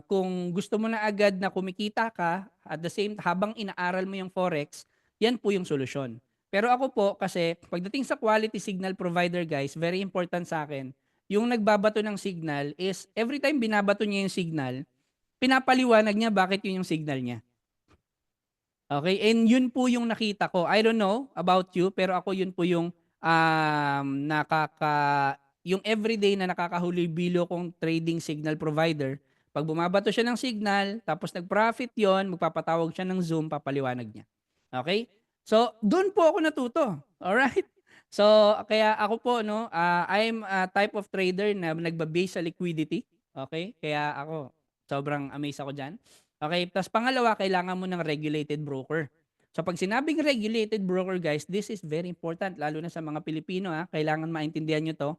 kung gusto mo na agad na kumikita ka at the same habang inaaral mo yung forex, yan po yung solusyon. Pero ako po kasi pagdating sa quality signal provider guys, very important sa akin, yung nagbabato ng signal is every time binabato niya yung signal, pinapaliwanag niya bakit yun yung signal niya. Okay, and yun po yung nakita ko. I don't know about you, pero ako yun po yung yung everyday na nakakahuli bilo kong trading signal provider. Pag bumabato siya ng signal, tapos nag-profit yon, magpapatawag siya ng Zoom, papaliwanag niya. Okay? So, doon po ako natuto. Alright? So, kaya ako po, no, I'm a type of trader na nagba-base sa liquidity. Okay? Kaya ako, sobrang amazed ako dyan. Okay, tapos pangalawa, kailangan mo ng regulated broker. So pag sinabing regulated broker guys, this is very important lalo na sa mga Pilipino kailangan maintindihan nyo to.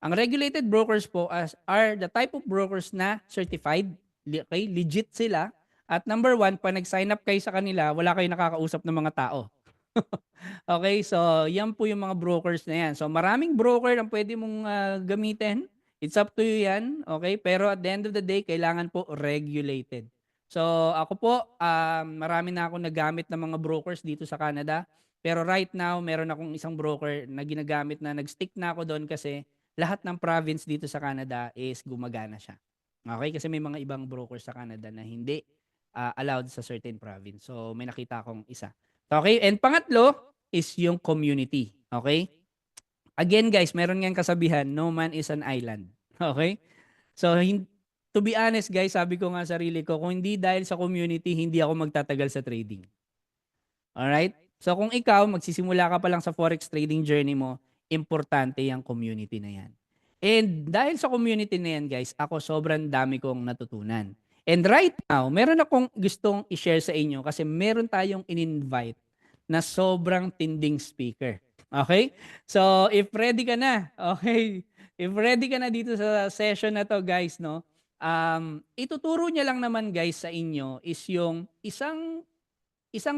Ang regulated brokers po are the type of brokers na certified, okay, legit sila. At number one, pag nag-sign up kayo sa kanila, wala kayong nakakausap ng mga tao. Okay, so yan po yung mga brokers na yan. So maraming broker ang pwede mong gamitin. It's up to you yan. Okay, pero at the end of the day, kailangan po regulated. So ako po, marami na akong nagamit ng mga brokers dito sa Canada. Pero right now, meron akong isang broker na ginagamit na nag-stick na ako doon kasi lahat ng province dito sa Canada is gumagana siya. Okay, kasi may mga ibang brokers sa Canada na hindi allowed sa certain province. So may nakita akong isa. Okay, and pangatlo is yung community. Okay? Again guys, meron ngang kasabihan, no man is an island. Okay? So, to be honest guys, sabi ko nga sarili ko, kung hindi dahil sa community, hindi ako magtatagal sa trading. Alright? So, kung ikaw, magsisimula ka pa lang sa forex trading journey mo, importante yung community na yan. And dahil sa community na yan guys, ako sobrang dami kong natutunan. And right now, meron akong gustong i-share sa inyo kasi meron tayong in-invite na sobrang tinding speaker. Okay? So, if ready ka na, okay, if ready ka na dito sa session na to guys, no, ituturo niya lang naman guys sa inyo is yung isang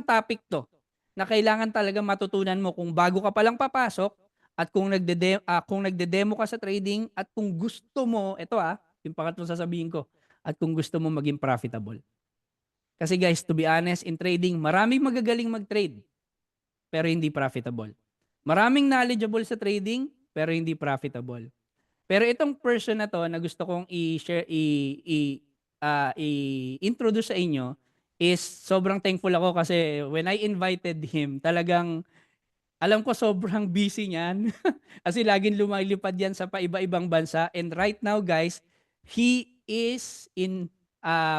topic to na kailangan talaga matutunan mo kung bago ka palang papasok at kung nagde-demo ka sa trading at kung gusto mo, ito yung pangatlong sasabihin ko, at kung gusto mo maging profitable. Kasi guys, to be honest, in trading, maraming magagaling mag-trade pero hindi profitable. Maraming knowledgeable sa trading pero hindi profitable. Pero itong person na to na gusto kong i-share i-introduce sa inyo is sobrang thankful ako kasi when I invited him, talagang alam ko sobrang busy niyan. Kasi laging lumilipad yan sa paiba-ibang bansa. And right now, guys, he is in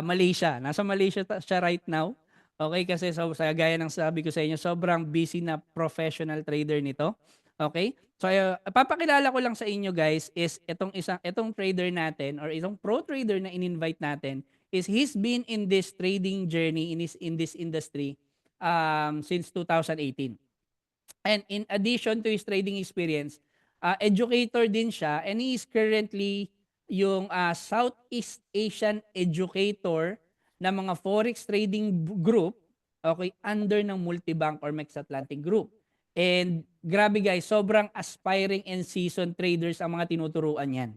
Malaysia. Nasa Malaysia siya right now. Okay, kasi sa gaya ng sabi ko sa inyo, sobrang busy na professional trader nito. Okay? So, papakilala ko lang sa inyo guys is itong trader natin or itong pro trader na in-invite natin is he's been in this trading journey in this industry since 2018. And in addition to his trading experience, educator din siya and he is currently yung Southeast Asian educator ng mga forex trading group, okay, under ng Multibank or Mex Atlantic Group. And grabe guys, sobrang aspiring and seasoned traders ang mga tinuturuan yan.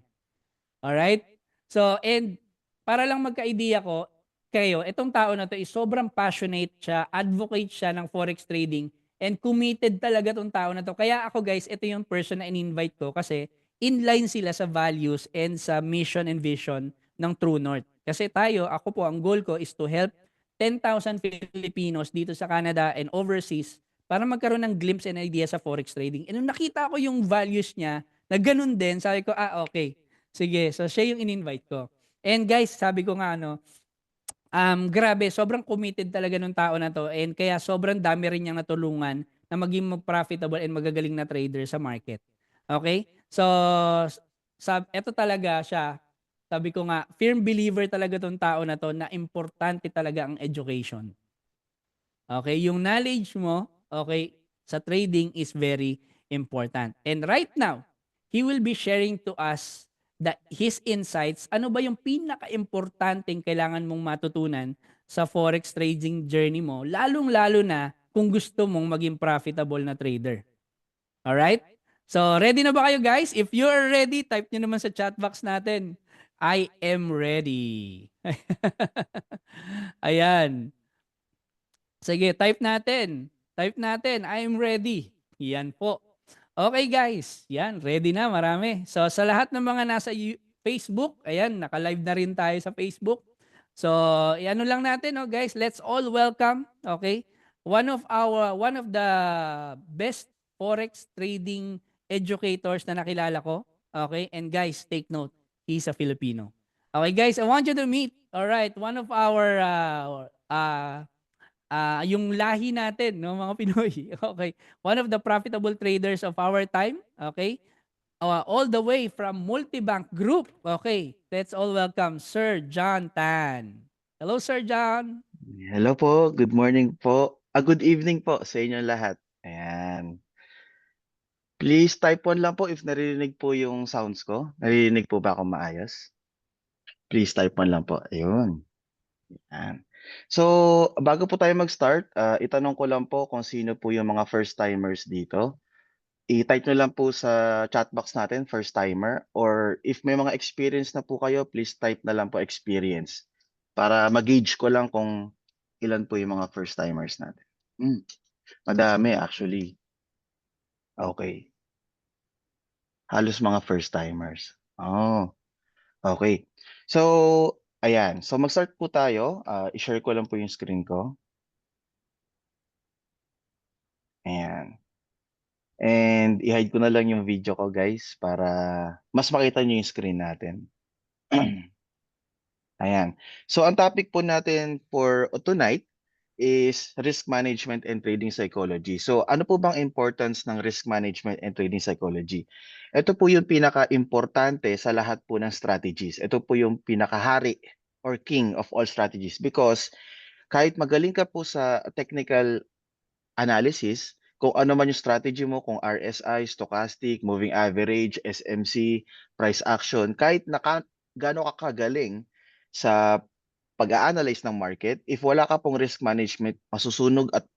Alright? So, and para lang magka-idea ko, kayo, itong tao na to is sobrang passionate siya, advocate siya ng forex trading, and committed talaga tong tao na to. Kaya ako guys, ito yung person na in-invite ko kasi inline sila sa values and sa mission and vision ng True North. Kasi tayo, ako po, ang goal ko is to help 10,000 Filipinos dito sa Canada and overseas para magkaroon ng glimpse and idea sa forex trading. And nung nakita ko yung values niya, na ganun din, sabi ko, okay. Sige, so siya yung in-invite ko. And guys, sabi ko nga, grabe, sobrang committed talaga nung tao na to and kaya sobrang dami rin niyang natulungan na maging profitable and magagaling na trader sa market. Okay? So, eto talaga siya, sabi ko nga, firm believer talaga tong tao na to na importante talaga ang education. Okay? Yung knowledge mo, okay, sa trading is very important. And right now, he will be sharing to us his insights. Ano ba yung pinaka-importanting kailangan mong matutunan sa forex trading journey mo, lalong-lalo na kung gusto mong maging profitable na trader. Alright? So, ready na ba kayo guys? If you are ready, type nyo naman sa chat box natin. I am ready. Ayan. Sige, type natin. Type natin, I am ready. Yan po. Okay guys, yan, ready na, marami. So sa lahat ng mga nasa Facebook, ayan, naka-live na rin tayo sa Facebook. So, ano lang natin, no, guys, let's all welcome, okay? One of the best forex trading educators na nakilala ko, okay? And guys, take note, he's a Filipino. Okay, guys, I want you to meet, all right, one of our yung lahi natin, no, mga Pinoy. Okay. One of the profitable traders of our time. Okay. All the way from Multibank Group. Okay. Let's all welcome Sir John Tan. Hello, Sir John. Hello po, good morning po. Good evening po sa inyong lahat. Ayan. Please type 1 lang po if naririnig po yung sounds ko. Naririnig po ba ako maayos? Please type 1 lang po. Ayun. Ayan. So, bago po tayo mag-start, itanong ko lang po kung sino po yung mga first timers dito. I-type nyo lang po sa chat box natin, first timer. Or if may mga experience na po kayo, please type na lang po experience. Para mag-gauge ko lang kung ilan po yung mga first timers natin. Madami actually. Okay. Halos mga first timers. Oh, okay. So, ayan. So mag-start po tayo. I-share ko lang po yung screen ko. Ayan. And i-hide ko na lang yung video ko guys para mas makita nyo yung screen natin. Ayan. So ang topic po natin for tonight is risk management and trading psychology. So ano po bang importance ng risk management and trading psychology? Ito po yung pinaka-importante sa lahat po ng strategies. Ito po yung pinakahari or king of all strategies because kahit magaling ka po sa technical analysis, kung ano man yung strategy mo, kung RSI, stochastic, moving average, SMC, price action, kahit gaano ka kagaling sa pag-a-analyze ng market, if wala ka pong risk management, masusunog at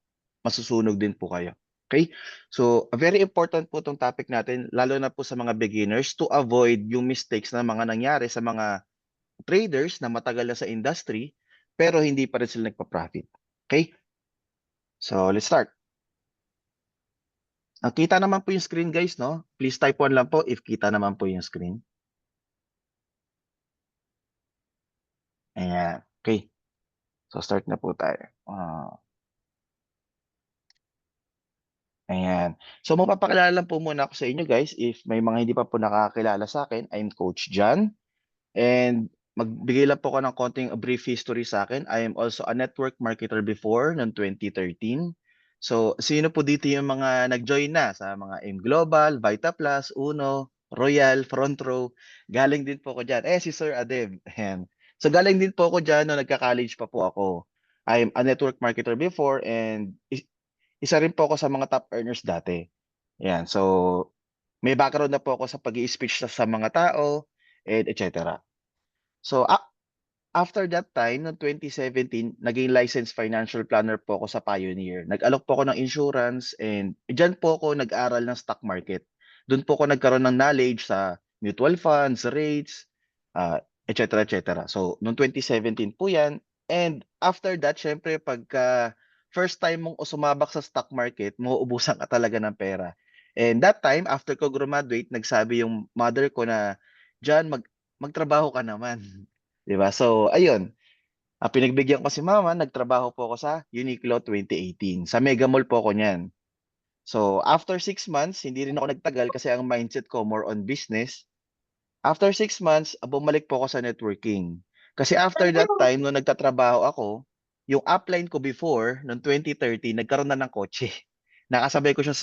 masusunog din po kayo. Okay? So, very important po itong topic natin, lalo na po sa mga beginners, to avoid yung mistakes na mga nangyari sa mga traders na matagal na sa industry, pero hindi pa rin sila nagpa-profit. Okay? So, let's start. Kita naman po yung screen guys, no? Please type 1 lang po if kita naman po yung screen. Ayan. Okay. So, start na po tayo. Ayan. So, magpapakilala lang po muna ako sa inyo guys. If may mga hindi pa po nakakilala sa akin, I'm Coach John. And magbigay lang po ako ng konting brief history sa akin. I am also a network marketer before noong 2013. So, sino po dito yung mga nag-join na sa mga M Global, Vita Plus, Uno, Royal, Front Row? Galing din po ako dyan. Si Sir Adeb. Ayan. So, galing din po ako dyan nung nagka-college pa po ako. I'm a network marketer before and isa rin po ako sa mga top earners dati. Ayan. So, may background na po ako sa pag-i-speech sa mga tao and etc. So, after that time, noong 2017, naging licensed financial planner po ako sa Pioneer. Nag-alok po ako ng insurance and diyan po ako nag-aral ng stock market. Doon po ako nagkaroon ng knowledge sa mutual funds, rates, etc. etc. So, noong 2017 po yan. And after that, syempre, pagka first time mong sumabak sa stock market, mauubusan ka talaga ng pera. And that time, after ko graduate, nagsabi yung mother ko na, John, magtrabaho ka naman. 'Di ba? So, ayun, pinagbigyan ko si mama, nagtrabaho po ako sa Uniqlo 2018. Sa Mega Mall po ako niyan. So, after 6 months, hindi rin ako nagtagal kasi ang mindset ko more on business. After 6 months, bumalik po ako sa networking. Kasi after that time, nung nagtatrabaho ako, yung upline ko before, noong 2030, nagkaroon na ng kotse. Nakasabay ko siya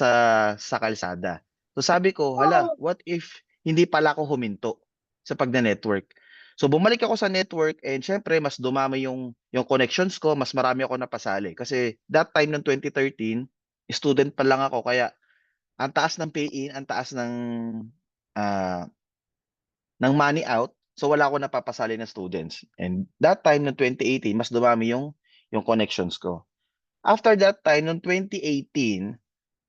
sa kalsada. So sabi ko, hala, what if hindi pala ako huminto sa pagna-network? So bumalik ako sa network and syempre mas dumami yung connections ko, mas marami ako napasali. Kasi that time ng 2013, student pa lang ako kaya ang taas ng pay-in, ang taas ah, ng money out, so wala akong napapasali na students. And that time ng 2018, mas dumami yung connections ko. After that time, noong 2018,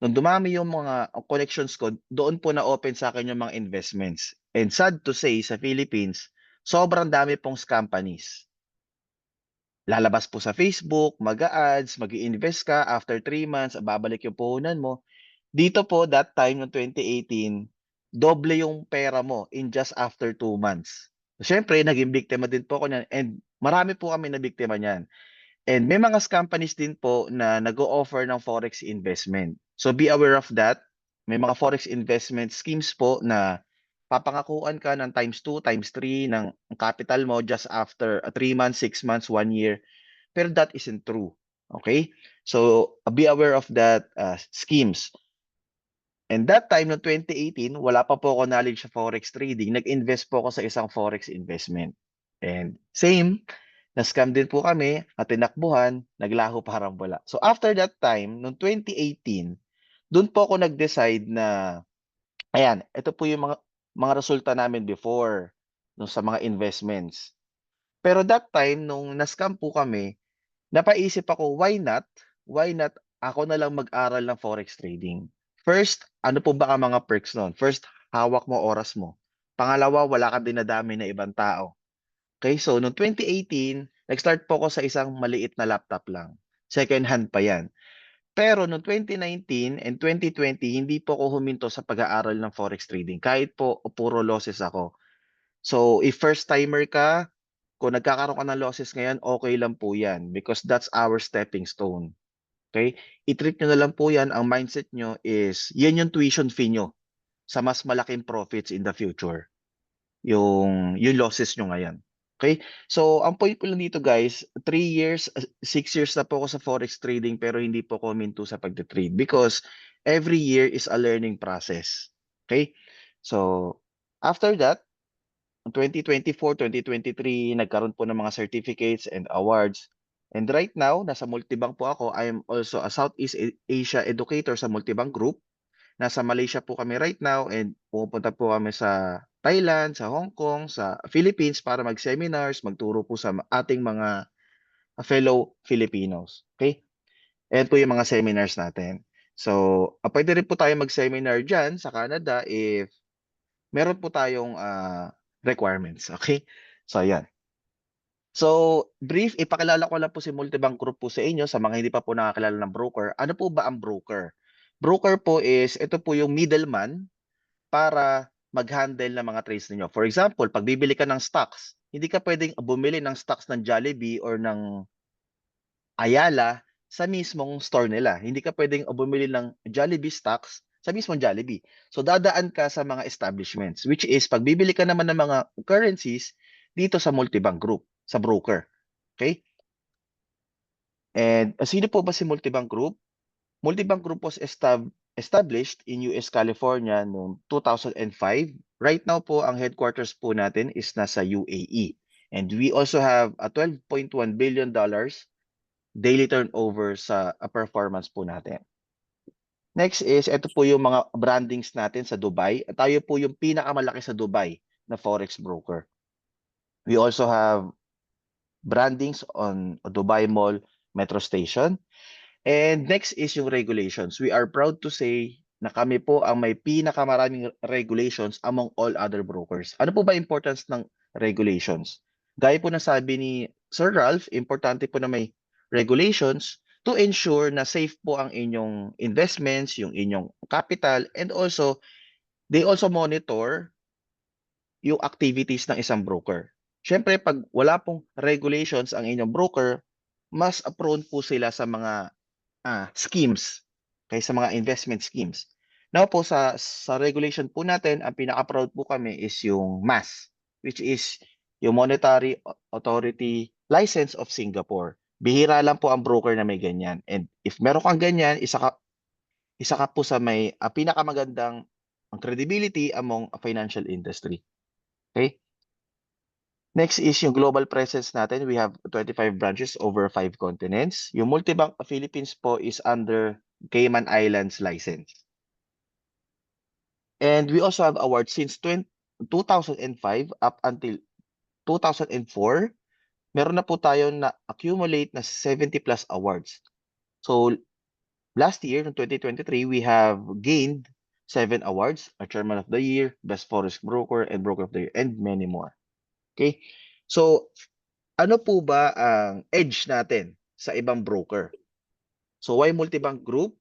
nung dumami yung mga connections ko, doon po na-open sa akin yung mga investments. And sad to say, sa Philippines, sobrang dami pong companies. Lalabas po sa Facebook, mag-a-ads, mag-i-invest ka, after 3 months, babalik yung puhunan mo. Dito po, that time, noong 2018, doble yung pera mo in just after 2 months. Siyempre, naging biktima din po ako niyan and marami po kami na biktima niyan. And may mga companies din po na nag-o-offer ng forex investment. So be aware of that. May mga forex investment schemes po na papangakuan ka ng times 2, times 3 ng capital mo just after 3 months, 6 months, 1 year. Pero that isn't true. Okay? So be aware of that schemes. And that time, no 2018, wala pa po ako knowledge sa forex trading. Nag-invest po ako sa isang forex investment. And same, na-scam din po kami at tinakbuhan, naglaho parang wala. So after that time, noong 2018, doon po ako nag-decide na, ayan, ito po yung mga resulta namin before no, sa mga investments. Pero that time, nung na-scam po kami, napaisip ako, why not? Why not ako na lang mag-aral ng forex trading? First, ano po ba ang mga perks nun? First, hawak mo oras mo. Pangalawa, wala kang dinadami na ibang tao. Okay, so noong 2018, nag-start po ako sa isang maliit na laptop lang. Second hand pa yan. Pero noong 2019 and 2020, hindi po ako huminto sa pag-aaral ng forex trading. Kahit po puro losses ako. So, if first timer ka, kung nagkakaroon ka ng losses ngayon, okay lang po yan because that's our stepping stone. Okay? I-treat nyo na lang po yan. Ang mindset nyo is, yan yung tuition fee nyo sa mas malaking profits in the future. Yung losses nyo ngayon. Okay? So, ang point ko lang dito guys, 3 years, 6 years na po ako sa forex trading pero hindi po ako minto sa pagte-trade because every year is a learning process. Okay? So, after that, 2024, 2023, nagkaroon po ng mga certificates and awards. And right now, nasa Multibank po ako. I am also a Southeast Asia educator sa Multibank Group. Nasa Malaysia po kami right now and pumupunta po kami sa Thailand, sa Hong Kong, sa Philippines para mag-seminars, magturo po sa ating mga fellow Filipinos. Okay? Ayan po yung mga seminars natin. So, pwede rin po tayo mag-seminar dyan sa Canada if meron po tayong requirements. Okay? So, ayan. So, brief, ipakilala ko lang po si Multibank Group po sa inyo sa mga hindi pa po nakakilala ng broker. Ano po ba ang broker? Broker po is, ito po yung middleman para mag-handle ng mga trades ninyo. For example, pag bibili ka ng stocks, hindi ka pwedeng bumili ng stocks ng Jollibee or ng Ayala sa mismong store nila. Hindi ka pwedeng bumili ng Jollibee stocks sa mismong Jollibee. So dadaan ka sa mga establishments, which is pag bibili ka naman ng mga currencies dito sa Multibank Group, sa broker. Okay? And sino po ba si Multibank Group? Multibank Group was established in US, California noong 2005. Right now po, ang headquarters po natin is nasa UAE. And we also have a $12.1 billion daily turnover sa performance po natin. Next is, ito po yung mga brandings natin sa Dubai. Tayo po yung pinakamalaki sa Dubai na forex broker. We also have brandings on Dubai Mall Metro Station. And next is yung regulations. We are proud to say na kami po ang may pinakamaraming regulations among all other brokers. Ano po ba importance ng regulations? Gaya po na sabi ni Sir Ralph, importante po na may regulations to ensure na safe po ang inyong investments, yung inyong capital, and also, they also monitor yung activities ng isang broker. Siyempre, pag wala pong regulations ang inyong broker, mas prone po sila sa mga schemes kaysa mga investment schemes. Now po sa regulation po natin, ang pinaka-proud po kami is yung MAS, which is yung Monetary Authority License of Singapore. Bihira lang po ang broker na may ganyan. And if meron kang ganyan, isa ka po sa may pinakamagandang ang credibility among financial industry. Okay? Next is yung global presence natin. We have 25 branches over 5 continents. Yung Multibank Philippines po is under Cayman Islands license. And we also have awards since 2005 up until 2004. Meron na po tayo na accumulate na 70 plus awards. So last year, in 2023, we have gained 7 awards, a Chairman of the Year, Best Forex Broker, and Broker of the Year, and many more. Okay? So, ano po ba ang edge natin sa ibang broker? So, why Multibank Group?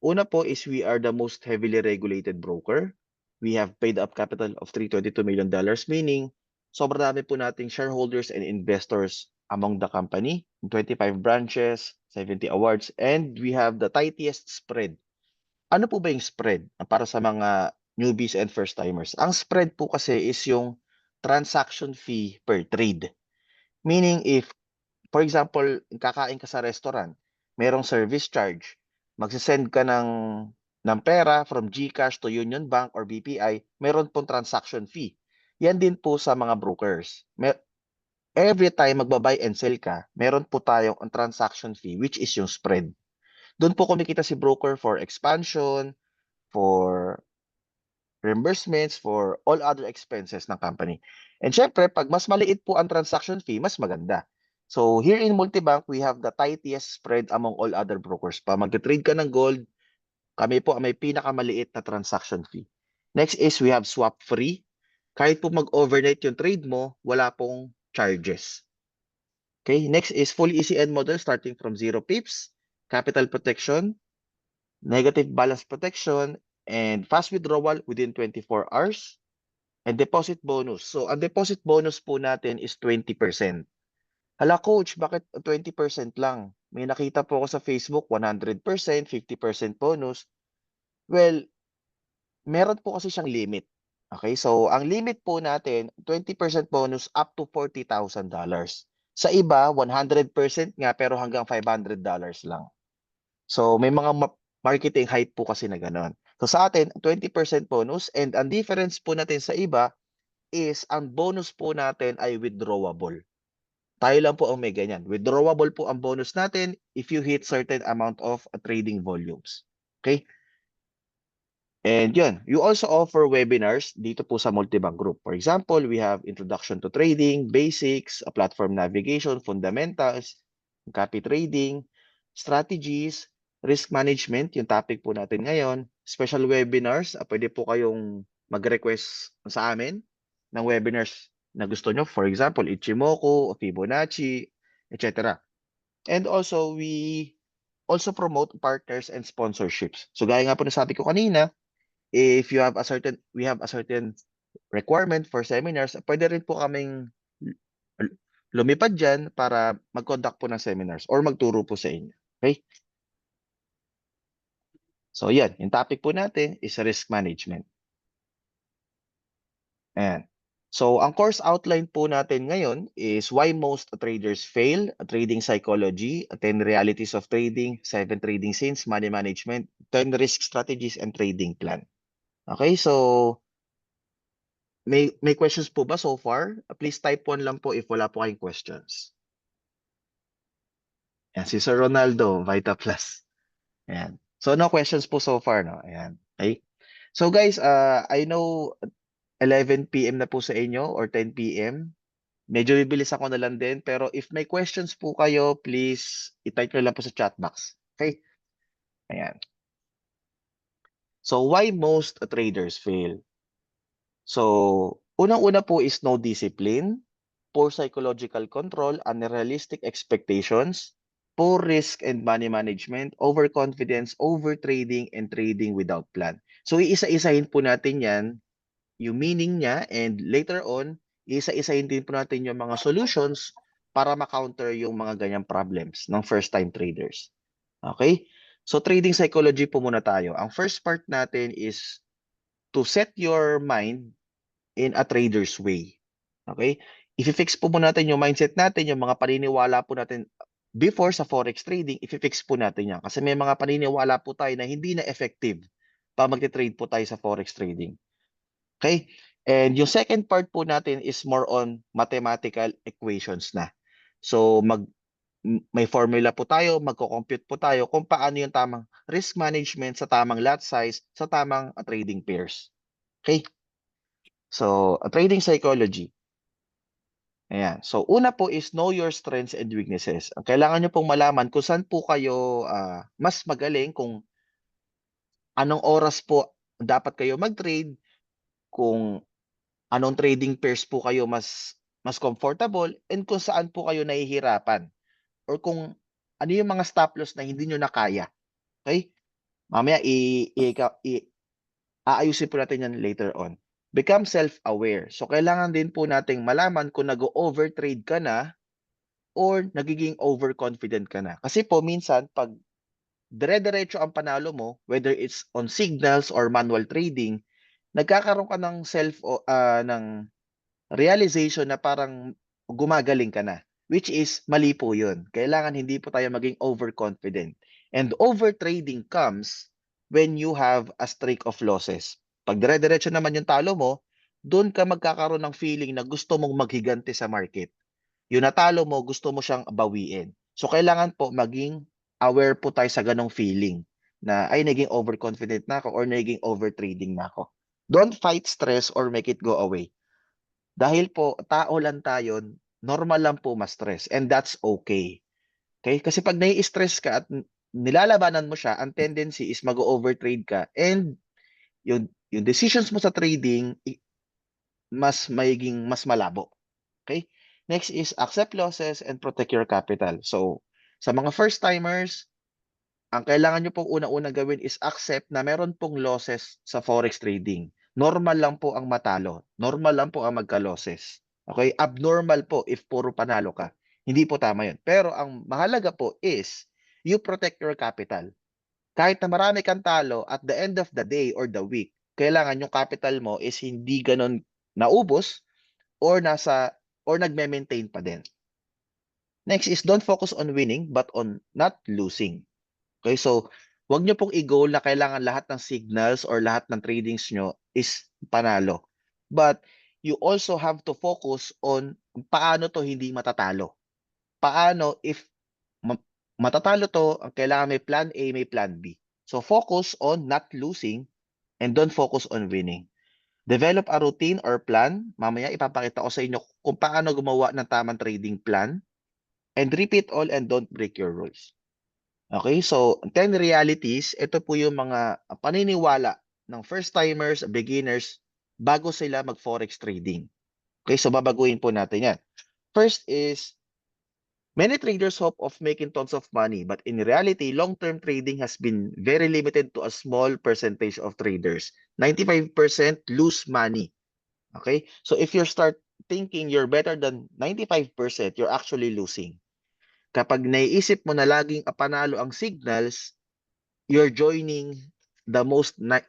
Una po is we are the most heavily regulated broker. We have paid up capital of $322 million, meaning sobrang dami po nating shareholders and investors among the company, 25 branches, 70 awards, and we have the tightest spread. Ano po ba yung spread para sa mga newbies and first-timers? Ang spread po kasi is yung transaction fee per trade. Meaning if, for example, kakain ka sa restaurant, merong service charge, magsisend ka ng pera from GCash to Union Bank or BPI, meron pong transaction fee. Yan din po sa mga brokers. Every time magba-buy and sell ka, meron po tayong ang transaction fee which is yung spread. Doon po kumikita si broker for expansion, for reimbursements, for all other expenses ng company. And syempre, pag mas maliit po ang transaction fee, mas maganda. So here in Multibank, we have the tightest spread among all other brokers. Pa mag-trade ka ng gold, kami po ang may pinakamaliit na transaction fee. Next is we have swap free. Kahit po mag-overnight yung trade mo, wala pong charges. Okay, next is fully ECN model starting from 0 pips, capital protection, negative balance protection, and fast withdrawal within 24 hours, and deposit bonus. So, ang deposit bonus po natin is 20%. Hala coach, bakit 20% lang? May nakita po ako sa Facebook, 100%, 50% bonus. Well, meron po kasi siyang limit. Okay, so ang limit po natin, 20% bonus up to $40,000. Sa iba, 100% nga pero hanggang $500 lang. So, may mga marketing hype po kasi na gano'n. So, sa atin, 20% bonus, and ang difference po natin sa iba is ang bonus po natin ay withdrawable. Tayo lang po ang may ganyan. Withdrawable po ang bonus natin if you hit certain amount of trading volumes. Okay? And yun, you also offer webinars dito po sa Multibank Group. For example, we have Introduction to Trading, Basics, a Platform Navigation, Fundamentals, Copy Trading, Strategies, Risk Management, yung topic po natin ngayon. Special webinars, pwede po kayong mag-request sa amin ng webinars na gusto nyo. For example, Ichimoku, Fibonacci, etc. And also, we also promote partners and sponsorships. So gaya nga po na sabi ko kanina, if you have a certain, we have a certain requirement for seminars, pwede rin po kaming lumipad dyan para mag-conduct po ng seminars or magturo po sa inyo. Okay? So yan, yung topic po natin is risk management. Ayan. So ang course outline po natin ngayon is why most traders fail, trading psychology, 10 realities of trading, 7 trading scenes, money management, 10 risk strategies, and trading plan. Okay, so may questions po ba so far? Please type 1 lang po if wala po kayong questions. Yan, si Sir Ronaldo, Vita Plus. Ayan. So no questions po so far, no? Ayan. Okay. So guys, I know 11 PM na po sa inyo or 10 PM. Medyo bibilis ako na lang din, pero if may questions po kayo, please i-type nyo lang po sa chat box. Okay? Ayan. So why most traders fail? So, unang-una po is no discipline, poor psychological control, unrealistic expectations, poor risk and money management, overconfidence, overtrading, and trading without plan. So, iisa-isahin po natin yan, yung meaning niya, and later on, isa-isahin din po natin yung mga solutions para ma-counter yung mga ganyang problems ng first-time traders. Okay? So, trading psychology po muna tayo. Ang first part natin is to set your mind in a trader's way. Okay? I-fix po muna natin yung mindset natin, yung mga paniniwala po natin before sa forex trading, i-fix po natin yan. Kasi may mga paniniwala po tayo na hindi na effective pa magte-trade po tayo sa forex trading. Okay? And yung second part po natin is more on mathematical equations na. So may formula po tayo, magko-compute po tayo kung paano yung tamang risk management sa tamang lot size, sa tamang trading pairs. Okay? So, trading psychology. Ayan. So, una po is know your strengths and weaknesses. Ang kailangan nyo pong malaman kung saan po kayo mas magaling, kung anong oras po dapat kayo mag-trade, kung anong trading pairs po kayo mas mas comfortable, and kung saan po kayo nahihirapan or kung ano yung mga stop loss na hindi nyo na kaya. Okay? Mamaya aayusin po natin yan later on. Become self-aware. So, kailangan din po nating malaman kung nag-overtrade ka na or nagiging overconfident ka na. Kasi po, minsan, pag dire-diretso ang panalo mo, whether it's on signals or manual trading, nagkakaroon ka ng ng realization na parang gumagaling ka na, which is mali po yun. Kailangan hindi po tayo maging overconfident. And overtrading comes when you have a streak of losses. Pag dire-diretso naman yung talo mo, doon ka magkakaroon ng feeling na gusto mong maghigante sa market. Yung natalo mo, gusto mo siyang bawiin. So, kailangan po maging aware po tayo sa ganong feeling na ay naging overconfident na ako or naging overtrading na ako. Don't fight stress or make it go away. Dahil po, tao lang tayo, normal lang po ma-stress and that's okay. Okay? Kasi pag nai-stress ka at nilalabanan mo siya, ang tendency is mag-overtrade ka and yung decisions mo sa trading, mas malabo. Okay? Next is accept losses and protect your capital. So, sa mga first timers, ang kailangan nyo pong una-una gawin is accept na meron pong losses sa forex trading. Normal lang po ang matalo. Normal lang po ang magka-losses. Okay? Abnormal po if puro panalo ka. Hindi po tama yun. Pero ang mahalaga po is you protect your capital. Kahit na marami kang talo, at the end of the day or the week, kailangan yung capital mo is hindi ganon naubos or nagme-maintain pa din. Next is don't focus on winning but on not losing. Okay, so wag nyo pong i-goal na kailangan lahat ng signals or lahat ng tradings nyo is panalo. But you also have to focus on paano to hindi matatalo. Paano if matatalo to, ang kailangan may plan A, may plan B. So focus on not losing and don't focus on winning. Develop a routine or plan. Mamaya ipapakita ko sa inyo kung paano gumawa ng tamang trading plan. And repeat all and don't break your rules. Okay, so 10 realities, ito po yung mga paniniwala ng first-timers, beginners, bago sila mag-forex trading. Okay, so babaguhin po natin yan. First is, many traders hope of making tons of money, but in reality, long-term trading has been very limited to a small percentage of traders. 95% lose money. Okay, so if you start thinking you're better than 95%, you're actually losing. Kapag naiisip mo na laging panalo ang signals, you're joining the 95%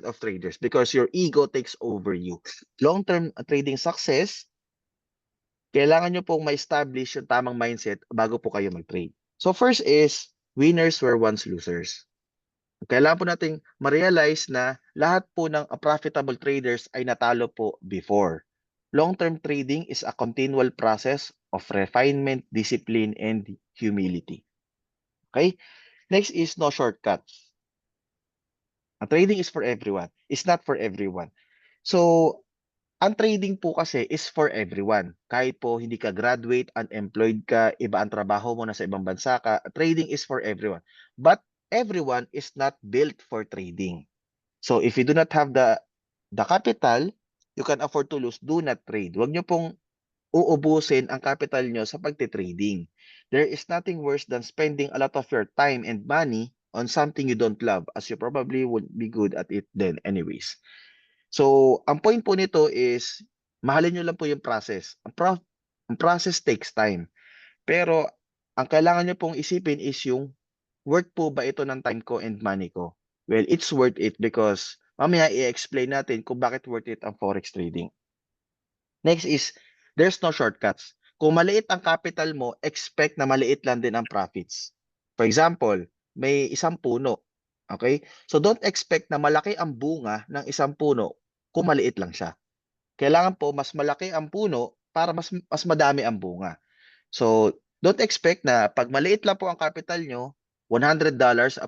of traders because your ego takes over you. Long-term trading success, kailangan nyo pong ma-establish yung tamang mindset bago po kayo mag-trade. So first is, winners were once losers. Kailangan po nating ma-realize na lahat po ng profitable traders ay natalo po before. Long-term trading is a continual process of refinement, discipline, and humility. Okay? Next is no shortcuts. Trading is for everyone. It's not for everyone. So, ang trading po kasi is for everyone. Kahit po hindi ka graduate, unemployed ka, iba ang trabaho mo, nasa ibang bansa ka, trading is for everyone. But everyone is not built for trading. So if you do not have the capital, you can afford to lose, do not trade. Huwag nyo pong uubusin ang capital nyo sa pagtitrading. There is nothing worse than spending a lot of your time and money on something you don't love, as you probably would be good at it then anyways. So, ang point po nito is, mahalin nyo lang po yung process. Ang process takes time. Pero, ang kailangan nyo pong isipin is yung, worth po ba ito ng time ko and money ko? Well, it's worth it because mamaya i-explain natin kung bakit worth it ang forex trading. Next is, there's no shortcuts. Kung maliit ang capital mo, expect na maliit lang din ang profits. For example, may isang puno. Okay? So don't expect na malaki ang bunga ng isang puno kung maliit lang siya. Kailangan po mas malaki ang puno para mas madami ang bunga. So don't expect na pag maliit lang po ang capital nyo, $100,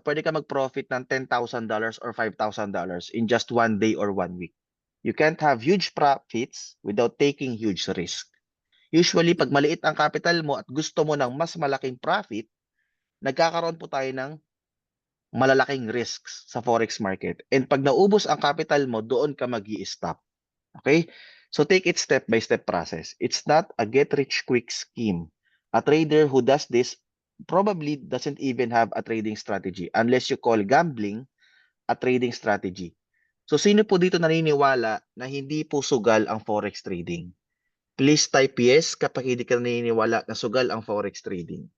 pwede ka mag-profit ng $10,000 or $5,000 in just one day or 1 week. You can't have huge profits without taking huge risk. Usually, pag maliit ang capital mo at gusto mo ng mas malaking profit, nagkakaroon po tayo ng malalaking risks sa forex market. And pag naubos ang capital mo, doon ka mag-i-stop. Okay? So take it step-by-step process. It's not a get-rich-quick scheme. A trader who does this probably doesn't even have a trading strategy unless you call gambling a trading strategy. So sino po dito naniniwala na hindi po sugal ang forex trading? Please type yes kapag hindi ka naniniwala na sugal ang forex trading.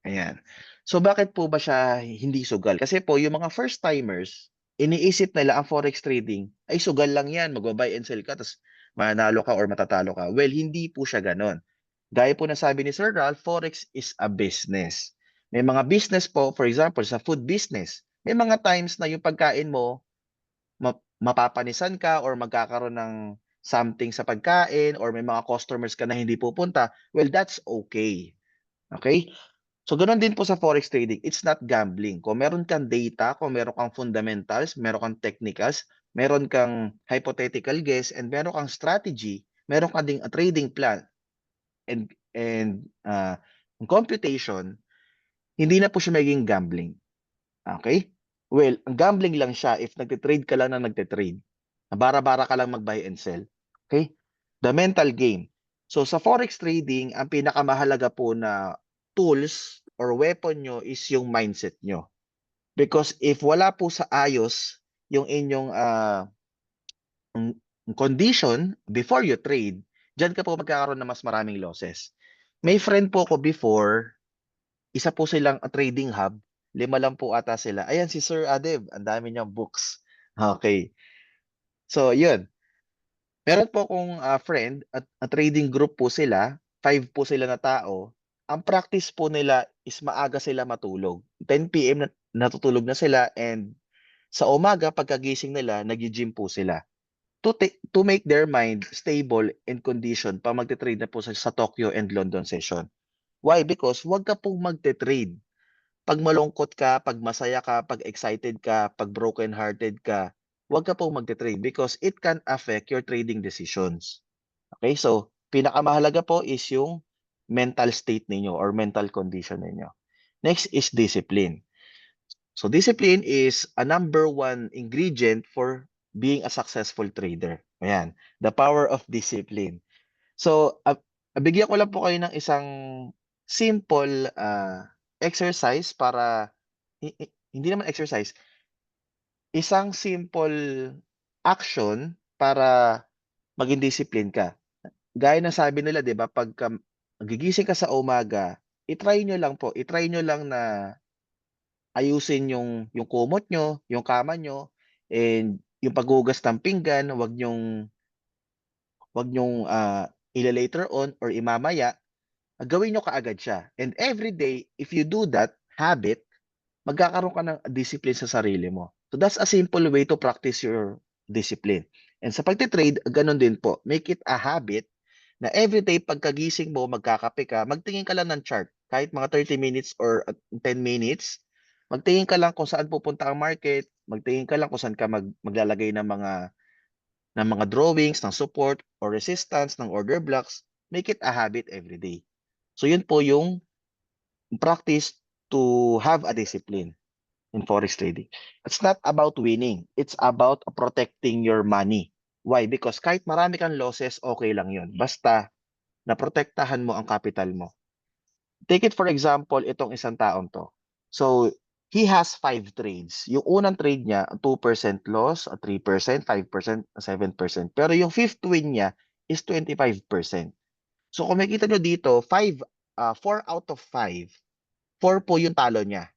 Ayan. So bakit po ba siya hindi sugal? Kasi po yung mga first timers, iniisip nila ang forex trading ay sugal lang yan, magba-buy and sell ka tapos mananalo ka or matatalo ka. Well, hindi po siya ganon. Gaya po na sabi ni Sir Ralph, forex is a business. May mga business po, for example, sa food business, may mga times na yung pagkain mo, mapapanisan ka or magkakaroon ng something sa pagkain or may mga customers ka na hindi pupunta. Well, that's okay. Okay? So, ganoon din po sa forex trading. It's not gambling. Kung meron kang data, kung meron kang fundamentals, meron kang technicals, meron kang hypothetical guess, and meron kang strategy, meron kang ding a trading plan and computation, hindi na po siya magiging gambling. Okay? Well, ang gambling lang siya if nagte-trade ka lang na nagte-trade. Bara-bara ka lang mag-buy and sell. Okay? The mental game. So sa forex trading, ang pinakamahalaga po na tools or weapon nyo is yung mindset nyo. Because if wala po sa ayos yung inyong condition before you trade, dyan ka po magkakaroon ng mas maraming losses. May friend po ko before, isa po silang trading hub. 5 lang po ata sila. Ayan si Sir Adev, ang dami niyang books. Okay. So, yun. Meron po akong friend at a trading group po sila. 5 po sila na tao. Ang practice po nila is maaga sila matulog. 10 PM natutulog na sila and sa umaga pagkagising nila, nagji-gym po sila. To make their mind stable and condition pa magte-trade na po sa Tokyo and London session. Why? Because wag ka pong magte-trade. Pag malungkot ka, pag masaya ka, pag excited ka, pag broken-hearted ka, huwag ka pong magte-trade because it can affect your trading decisions. Okay? So, pinakamahalaga po is yung mental state ninyo or mental condition ninyo. Next is discipline. So, discipline is a number one ingredient for being a successful trader. Ayan, the power of discipline. So, bigyan ko lang po kayo ng isang simple exercise para hindi naman exercise, isang simple action para maging discipline ka. Gaya ng sabi nila, 'di ba, pagka gigising ka sa umaga, i-try nyo lang na ayusin yung kumot nyo, yung kama nyo, and yung paghugas ng pinggan, wag nyong ila-later on or imamaya, gawin nyo kaagad siya. And every day, if you do that habit, magkakaroon ka ng discipline sa sarili mo. So that's a simple way to practice your discipline. And sa pagte-trade, ganun din po. Make it a habit na everyday pagkagising mo, magkakape ka, magtingin ka lang ng chart. Kahit mga 30 minutes or 10 minutes, magtingin ka lang kung saan pupunta ang market, magtingin ka lang kung saan ka maglalagay ng mga drawings, ng support or resistance, ng order blocks. Make it a habit every day. So yun po yung practice to have a discipline in forex trading. It's not about winning. It's about protecting your money. Why? Because kahit marami kang losses, okay lang yun. Basta naprotektahan mo ang capital mo. Take it for example, itong isang taong to. So, he has 5 trades. Yung unang trade niya, 2% loss, 3%, 5%, 7%. Pero yung fifth win niya is 25%. So, kung makikita nyo dito, 4 out of 5, 4 po yung talo niya.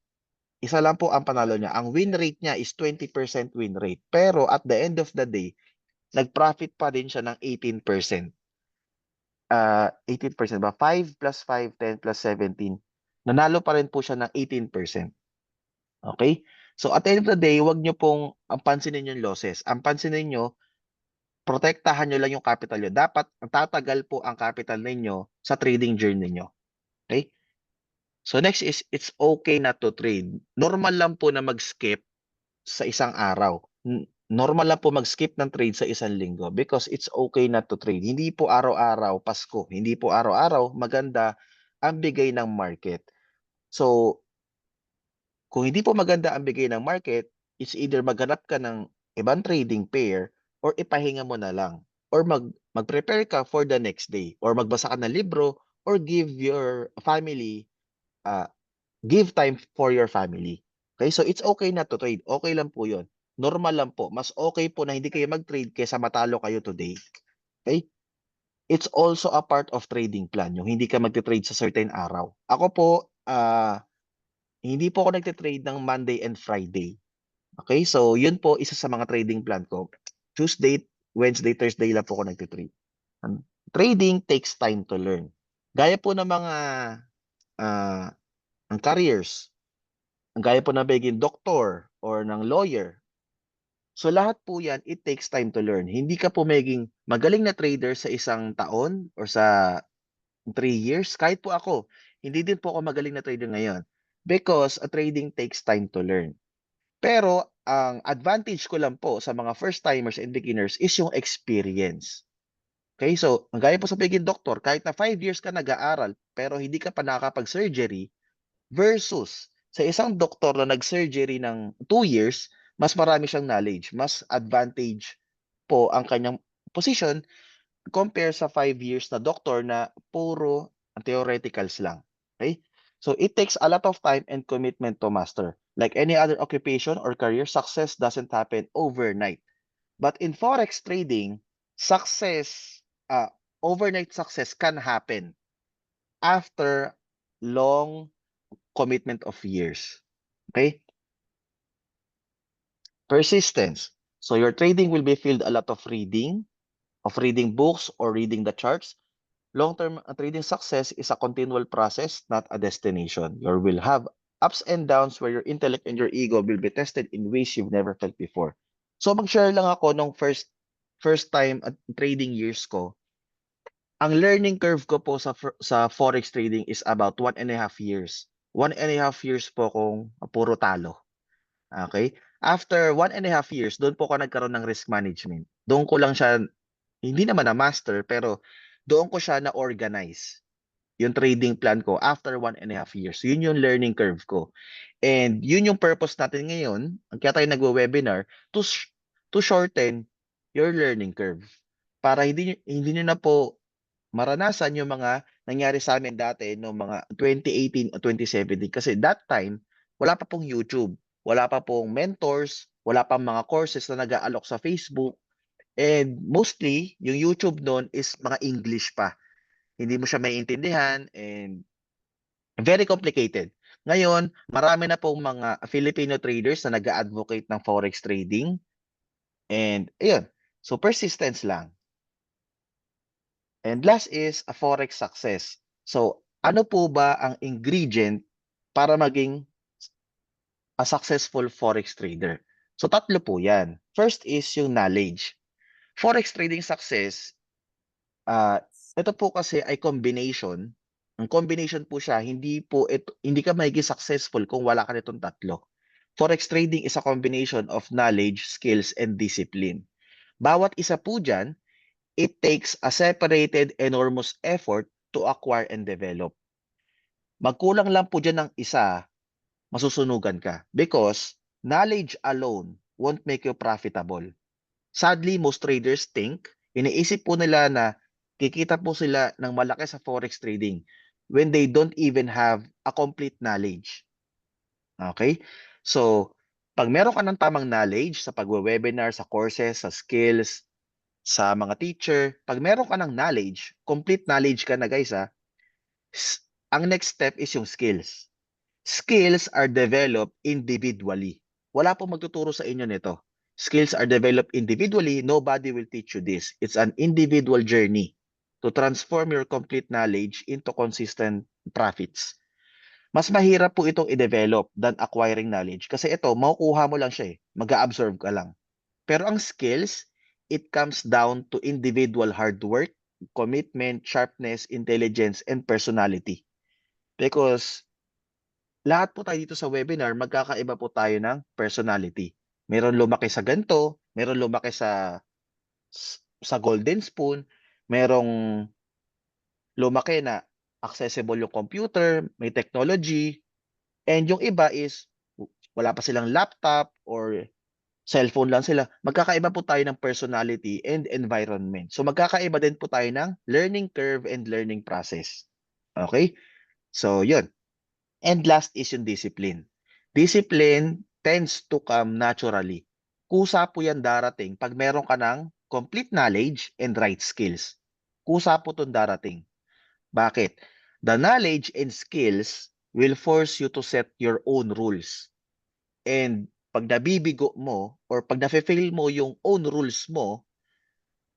Isa lang po ang panalo niya. Ang win rate niya is 20% win rate. Pero at the end of the day, nag-profit pa din siya ng 18%. 18% ba? 5 plus 5, 10 plus 17. Nanalo pa rin po siya ng 18%. Okay? So at the end of the day, wag nyo pong ang pansinin yung losses. Ang pansinin nyo, protektahan nyo lang yung capital nyo. Dapat tatagal po ang capital ninyo sa trading journey nyo. Okay? So next is, it's okay not to trade. Normal lang po na mag-skip sa isang araw. Normal lang po mag-skip ng trade sa isang linggo because it's okay not to trade. Hindi po araw-araw Pasko, hindi po araw-araw maganda ang bigay ng market. So, kung hindi po maganda ang bigay ng market, it's either maghanap ka ng ibang trading pair or ipahinga mo na lang or mag-prepare ka for the next day or magbasa ka ng libro or give your family give time for your family. Okay? So it's okay not to trade. Okay lang po 'yun. Normal lang po. Mas okay po na hindi kayo mag-trade kaysa matalo kayo today. Okay? It's also a part of trading plan, yung hindi ka magte-trade sa certain araw. Ako po, hindi po ako nagte-trade ng Monday and Friday. Okay? So, yun po isa sa mga trading plan ko. Tuesday, Wednesday, Thursday lang po ako nagte-trade. Trading takes time to learn. Gaya po ng mga ang careers, ang gaya po ng pagiging doktor or ng lawyer. So lahat po yan, it takes time to learn. Hindi ka po magiging magaling na trader sa isang taon or sa 3 years. Kahit po ako, hindi din po ako magaling na trader ngayon. Because trading takes time to learn. Pero ang advantage ko lang po sa mga first timers and beginners is yung experience. Okay, so ang gaya po sa pagiging doktor, kahit na 5 years ka nag-aaral pero hindi ka pa nakakapag-surgery versus sa isang doktor na nag-surgery ng 2 years, mas marami siyang knowledge, mas advantage po ang kanyang position compare sa 5 years na doktor na puro theoreticals lang. Okay? So it takes a lot of time and commitment to master. Like any other occupation or career, success doesn't happen overnight. But in forex trading, success, overnight success can happen after long commitment of years. Okay? Persistence. So your trading will be filled a lot of reading books or reading the charts. Long-term trading success is a continual process, not a destination. You will have ups and downs where your intellect and your ego will be tested in ways you've never felt before. So mag-share lang ako nung first time at trading years ko. Ang learning curve ko po sa forex trading is about 1.5 years. 1.5 years po kung puro talo. Okay? After 1.5 years, doon po ako nagkaroon ng risk management. Doon ko lang siya, hindi naman na master, pero doon ko siya na-organize yung trading plan ko after 1.5 years. Yun yung learning curve ko. And yun yung purpose natin ngayon, kaya tayo nagwe-webinar, to shorten your learning curve. Para hindi nyo na po maranasan yung mga nangyari sa amin dati no mga 2018 o 2017 kasi that time wala pa pong YouTube, wala pa pong mentors, wala pang mga courses na nag-aalok sa Facebook, and mostly yung YouTube noon is mga English pa. Hindi mo siya maiintindihan and very complicated. Ngayon, marami na pong mga Filipino traders na nag-advocate ng forex trading and ayun. So persistence lang. And last is a forex success. So, ano po ba ang ingredient para maging a successful forex trader? So, tatlo po yan. First is yung knowledge. Forex trading success, uh, ito po kasi ay combination. Ang combination po siya, hindi ka magiging successful kung wala ka nitong tatlo. Forex trading is a combination of knowledge, skills, and discipline. Bawat isa po dyan, it takes a separated enormous effort to acquire and develop. Magkulang lang po dyan ng isa, masusunugan ka. Because knowledge alone won't make you profitable. Sadly, most traders iniisip po nila na kikita po sila ng malaki sa forex trading when they don't even have a complete knowledge. Okay? So, pag meron ka ng tamang knowledge sa pagwe-webinar, sa courses, sa skills, sa mga teacher, pag meron ka ng knowledge, complete knowledge ka na guys ang next step is yung skills. Skills are developed individually. Wala pong magtuturo sa inyo nito. Skills are developed individually. Nobody will teach you this. It's an individual journey to transform your complete knowledge into consistent profits. Mas mahirap po itong i-develop than acquiring knowledge kasi ito, makukuha mo lang siya mag-a-absorb ka lang. Pero ang skills, it comes down to individual hard work, commitment, sharpness, intelligence, and personality. Because lahat po tayo dito sa webinar, magkakaiba po tayo ng personality. Meron lumaki sa ganito, meron lumaki sa golden spoon, merong lumaki na accessible yung computer, may technology, and yung iba is wala pa silang laptop or cellphone lang sila, magkakaiba po tayo ng personality and environment. So magkakaiba din po tayo ng learning curve and learning process. Okay? So yun. And last is yung discipline. Discipline tends to come naturally. Kusa po yan darating pag meron ka ng complete knowledge and right skills. Kusa po itong darating. Bakit? The knowledge and skills will force you to set your own rules. And pag nabibigo mo or pag nafe-fail mo yung own rules mo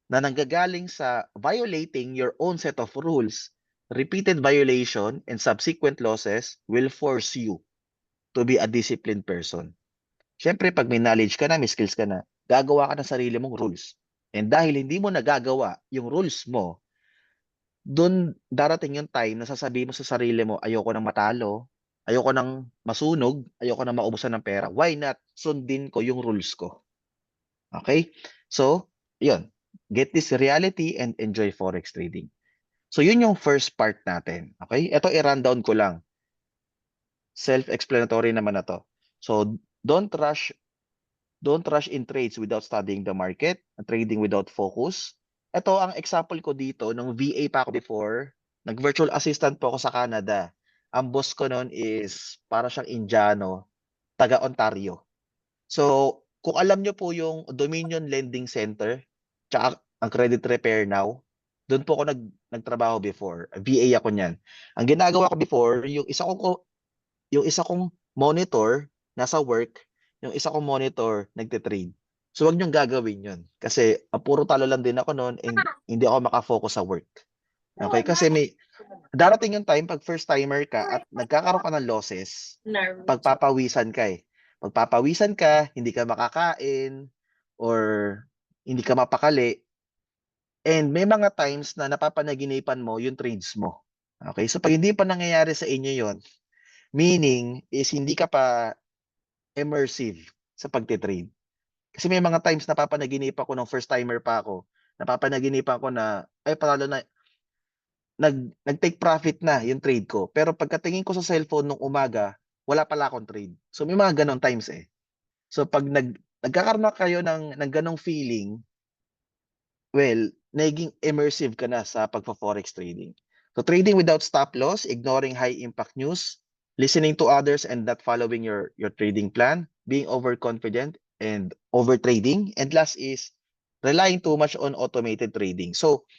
na nanggagaling sa violating your own set of rules, repeated violation and subsequent losses will force you to be a disciplined person. Siyempre, pag may knowledge ka na, may skills ka na, gagawa ka ng sarili mong rules. And dahil hindi mo nagagawa yung rules mo, doon darating yung time na sasabihin mo sa sarili mo, ayoko nang matalo, ayoko nang masunog, ayoko nang maubusan ng pera. Why not? Sundin ko yung rules ko. Okay? So, yun. Get this reality and enjoy forex trading. So, yun yung first part natin. Okay? Ito, i-rundown ko lang. Self-explanatory naman na to. So, don't rush in trades without studying the market, trading without focus. Ito ang example ko dito, nung VA pa ako before, nag-virtual assistant po ako sa Canada. Ang boss ko noon is para siyang Indiano, taga Ontario. So, kung alam nyo po yung Dominion Lending Center, tsaka ang Credit Repair Now, doon po ako nagtrabaho before. VA ako niyan. Ang ginagawa ko before, yung isa kong monitor nasa work, yung isa kong monitor nagte-trade. So wag niyong gagawin 'yun kasi puro talo lang din ako noon and hindi ako makafocus sa work. Okay? Kasi may darating yung time pag first timer ka at nagkakaroon ka ng losses, pagpapawisan ka eh. Pagpapawisan ka, hindi ka makakain or hindi ka mapakali. And may mga times na napapanaginipan mo yung trades mo. Okay? So pag hindi pa nangyayari sa inyo 'yon, meaning is hindi ka pa immersive sa pagte-trade. Kasi may mga times napapanaginipan ko nung first timer pa ako, napapanaginipan ko na ay panalo na nag-take profit na yung trade ko. Pero pagkatingin ko sa cellphone nung umaga, wala pala akong trade. So may mga ganong times eh. So pag nagkakaroon na kayo ng ganong feeling, well, naging immersive ka na sa pagfa-forex trading. So trading without stop loss, ignoring high impact news, listening to others and not following your trading plan, being overconfident and over trading, and last is relying too much on automated trading. So,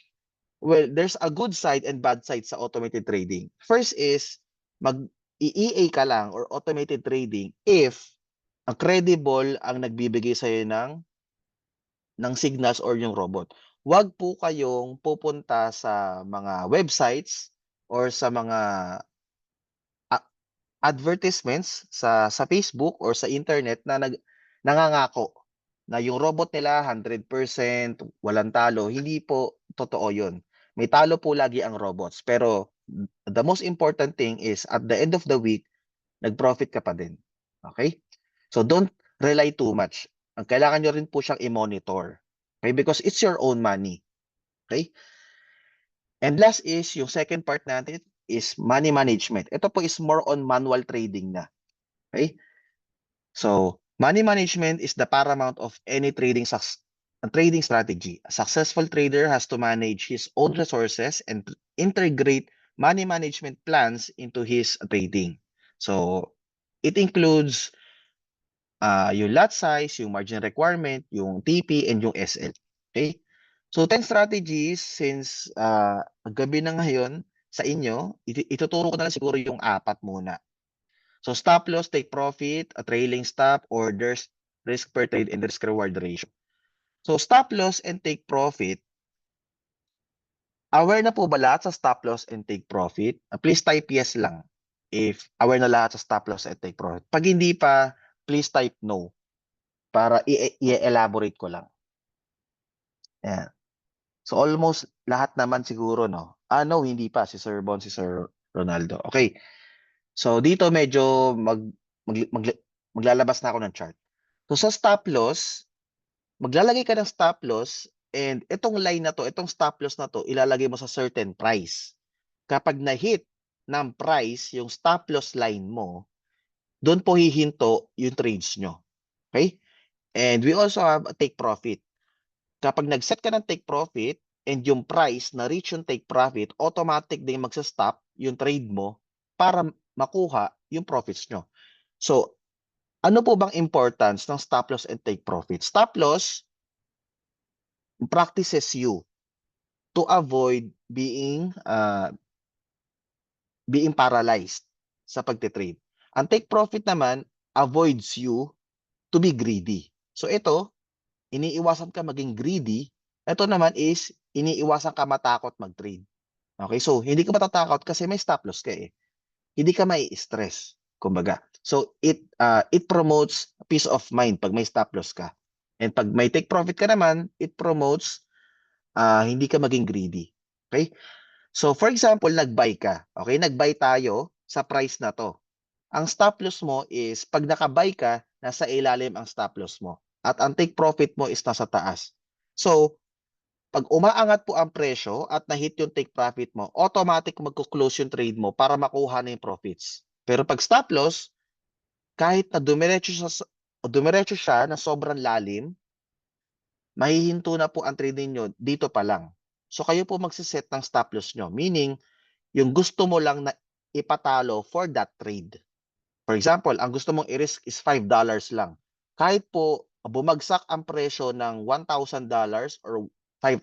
well, there's a good side and bad side sa automated trading. First is mag-EA ka lang or automated trading if ang credible ang nagbibigay sa'yo ng signals or yung robot. Huwag po kayong pupunta sa mga websites or sa mga advertisements sa Facebook or sa internet na nangangako na yung robot nila 100% walang talo. Hindi po totoo yun. May talo po lagi ang robots. Pero the most important thing is at the end of the week, nag-profit ka pa din. Okay? So don't rely too much. Ang kailangan nyo rin po siyang i-monitor. Okay? Because it's your own money. Okay? And last is, yung second part natin is money management. Ito po is more on manual trading na. Okay? So, money management is the paramount of any trading strategy. A successful trader has to manage his own resources and integrate money management plans into his trading. So, it includes yung lot size, yung margin requirement, yung TP, and yung SL. Okay? So, 10 strategies since gabi na ngayon sa inyo, ituturo ko na lang siguro yung 4 muna. So, stop loss, take profit, a trailing stop, orders, risk per trade, and risk reward ratio. So, stop loss and take profit. Aware na po ba lahat sa stop loss and take profit? Please type yes lang if aware na lahat sa stop loss and take profit. Pag hindi pa, please type no para i-elaborate ko lang. Ayan. So, almost lahat naman siguro, no? No, hindi pa. Si Sir Bon, si Sir Ronaldo. Okay. So, dito medyo maglalabas na ako ng chart. So, sa stop loss, maglalagay ka ng stop loss and itong line na to, itong stop loss na to, ilalagay mo sa certain price. Kapag na-hit ng price, yung stop loss line mo, doon po hihinto yung trades nyo. Okay? And we also have a take profit. Kapag nag-set ka ng take profit and yung price na reach yung take profit, automatic din magsa-stop yung trade mo para makuha yung profits nyo. So, ano po bang importance ng stop loss and take profit? Stop loss practices you to avoid being paralyzed sa pagte-trade. Ang take profit naman avoids you to be greedy. So ito, iniiwasan ka maging greedy. Ito naman is iniiwasan ka matakot mag-trade. Okay? So hindi ka matatakot kasi may stop loss ka eh. Hindi ka mai-stress, kumbaga. So it promotes peace of mind pag may stop loss ka. And pag may take profit ka naman, it promotes hindi ka maging greedy. Okay? So for example, nag-buy ka. Okay? Nag-buy tayo sa price na to. Ang stop loss mo is pag naka-buy ka, nasa ilalim ang stop loss mo. At ang take profit mo is nasa taas. So, pag umaangat po ang presyo at na-hit yung take profit mo, automatic magko-close yung trade mo para makuha na yung profits. Pero pag stop loss, kahit na dumiretso siya na sobrang lalim, mahihinto na po ang trade ninyo dito pa lang. So kayo po magsiset ng stop loss nyo. Meaning, yung gusto mo lang na ipatalo for that trade. For example, ang gusto mong i-risk is $5 lang. Kahit po bumagsak ang presyo ng $1,000 or $5,000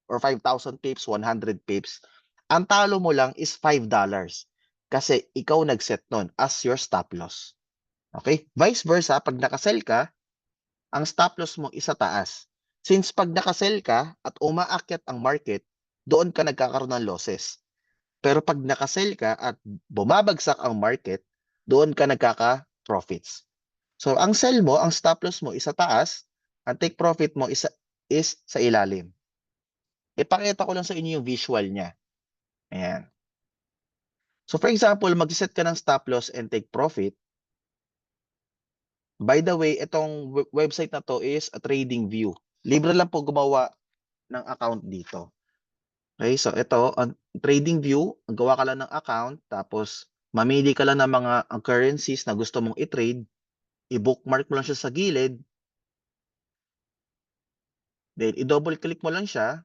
or 5,000 pips, 100 pips, ang talo mo lang is $5 kasi ikaw nag-set nun as your stop loss. Okay? Vice versa, pag nakasell ka, ang stop loss mo is sa taas. Since pag nakasell ka at umaakyat ang market, doon ka nagkakaroon ng losses. Pero pag nakasell ka at bumabagsak ang market, doon ka nagkaka-profits. So, ang sell mo, ang stop loss mo is sa taas, ang take profit mo is sa ilalim. Ipakita ko lang sa inyo yung visual niya. Ayan. So, for example, mag-set ka ng stop loss and take profit. By the way, itong website na to is a TradingView. Libre lang po gumawa ng account dito. Okay, so ito, ang TradingView, gawa ka lang ng account, tapos mamili ka lang ng mga currencies na gusto mong i-trade, i-bookmark mo lang siya sa gilid, then i-double click mo lang siya,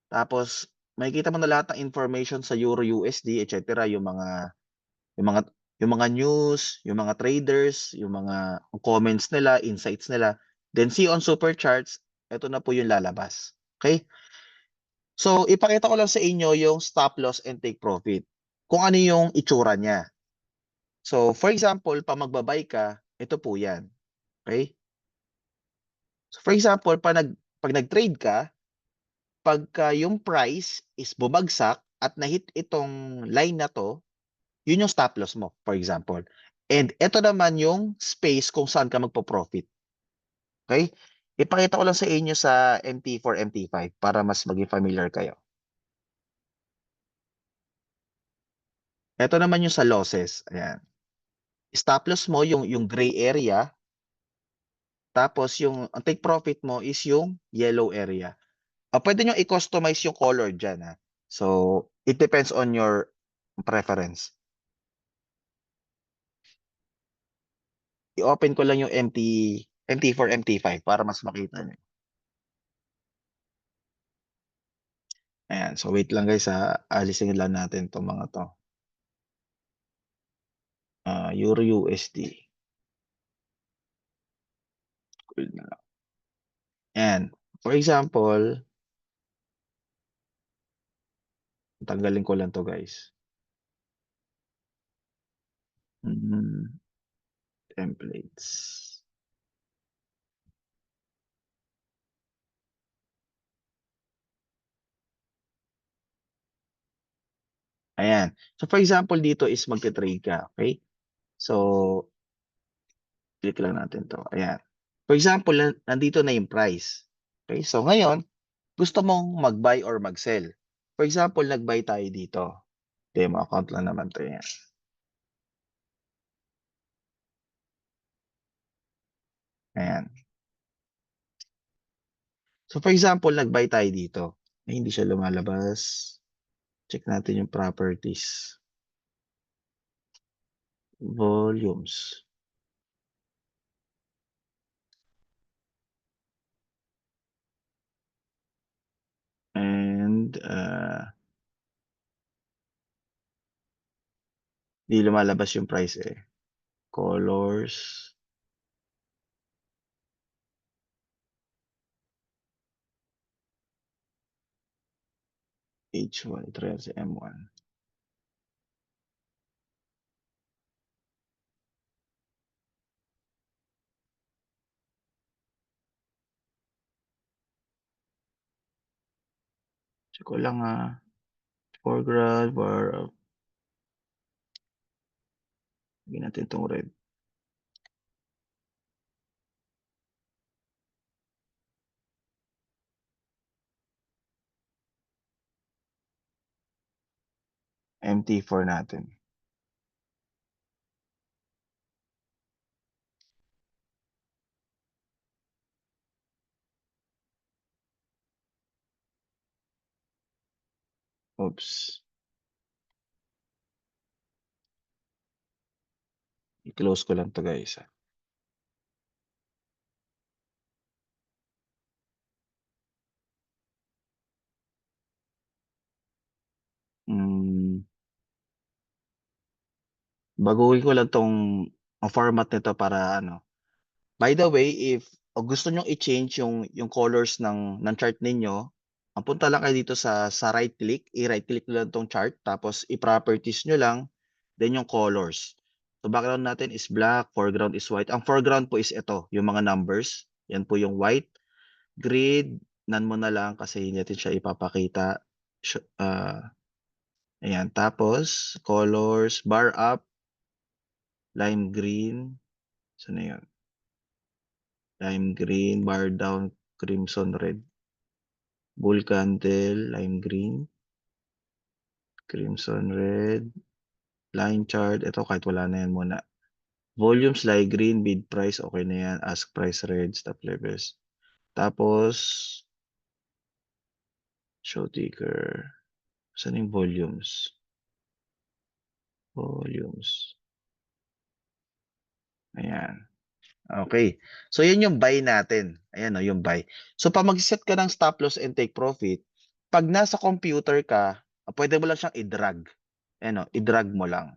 tapos makikita mo na lahat ng information sa Euro USD, etc. yung mga yung mga news, yung mga traders, yung mga comments nila, insights nila. Then see on super charts, ito na po yung lalabas. Okay? So, ipakita ko lang sa inyo yung stop loss and take profit. Kung ano yung itsura niya. So, for example, pag magbabay ka, ito po yan. Okay? So, for example, pag nag-trade ka, pagka yung price is bumagsak at nahit itong line na to, yun yung stop loss mo, for example. And ito naman yung space kung saan ka magpo-profit. Okay? Ipakita ko lang sa inyo sa MT4, MT5 para mas maging familiar kayo. Ito naman yung sa losses. Ayan. Stop loss mo yung gray area, tapos yung ang take profit mo is yung yellow area. Pwede nyo i-customize yung color dyan. Ha? So, it depends on your preference. I-open ko lang yung MT4, MT5 para mas makita nyo. Ayan. So, wait lang guys ha. Alisin lang natin itong mga to. Euro USD. Cool na lang. Ayan. For example, tanggalin ko lang to guys. Templates. Ayan. So, for example, dito is magte-trade ka. Okay? So, click lang natin to. Ayan. For example, nandito na yung price. Okay? So, ngayon, gusto mong mag-buy or mag-sell. For example, nag-buy tayo dito. Demo account lang naman to yan. Ayan. So, for example, nag-buy tayo dito. Ay, hindi siya lumalabas. Check natin yung properties. Volumes. and di lumalabas yung price eh. Colors. H1, try sa M1. Check ko lang foreground, bar. Lagyan natin itong red. MT4 natin. Oops. I-close ko lang to guys. Baguhin ko lang tong format nito para ano. By the way, if gusto nyo i-change yung colors ng chart ninyo, ang punta lang kayo dito sa right click, i-right click nyo lang tong chart, tapos i-properties nyo lang, then yung colors. So background natin is black, foreground is white. Ang foreground po is ito, yung mga numbers. Yan po yung white. Grid, nan mo na lang kasi hindi natin siya ipapakita. Ayan, tapos colors, bar up, lime green. Saan na yun? Lime green, bar down, crimson red. Bull candle, lime green. Crimson red. Line chart, ito kahit wala na yan muna. Volumes, light green, bid price, okay na yan. Ask price red, stop levels. Tapos, show ticker. Saan yung volumes? Volumes. Ayan. Okay. So, yun yung buy natin. Ayan o, yung buy. So, pag mag-set ka ng stop loss and take profit, pag nasa computer ka, pwede mo lang siyang i-drag. Ayan o, i-drag mo lang.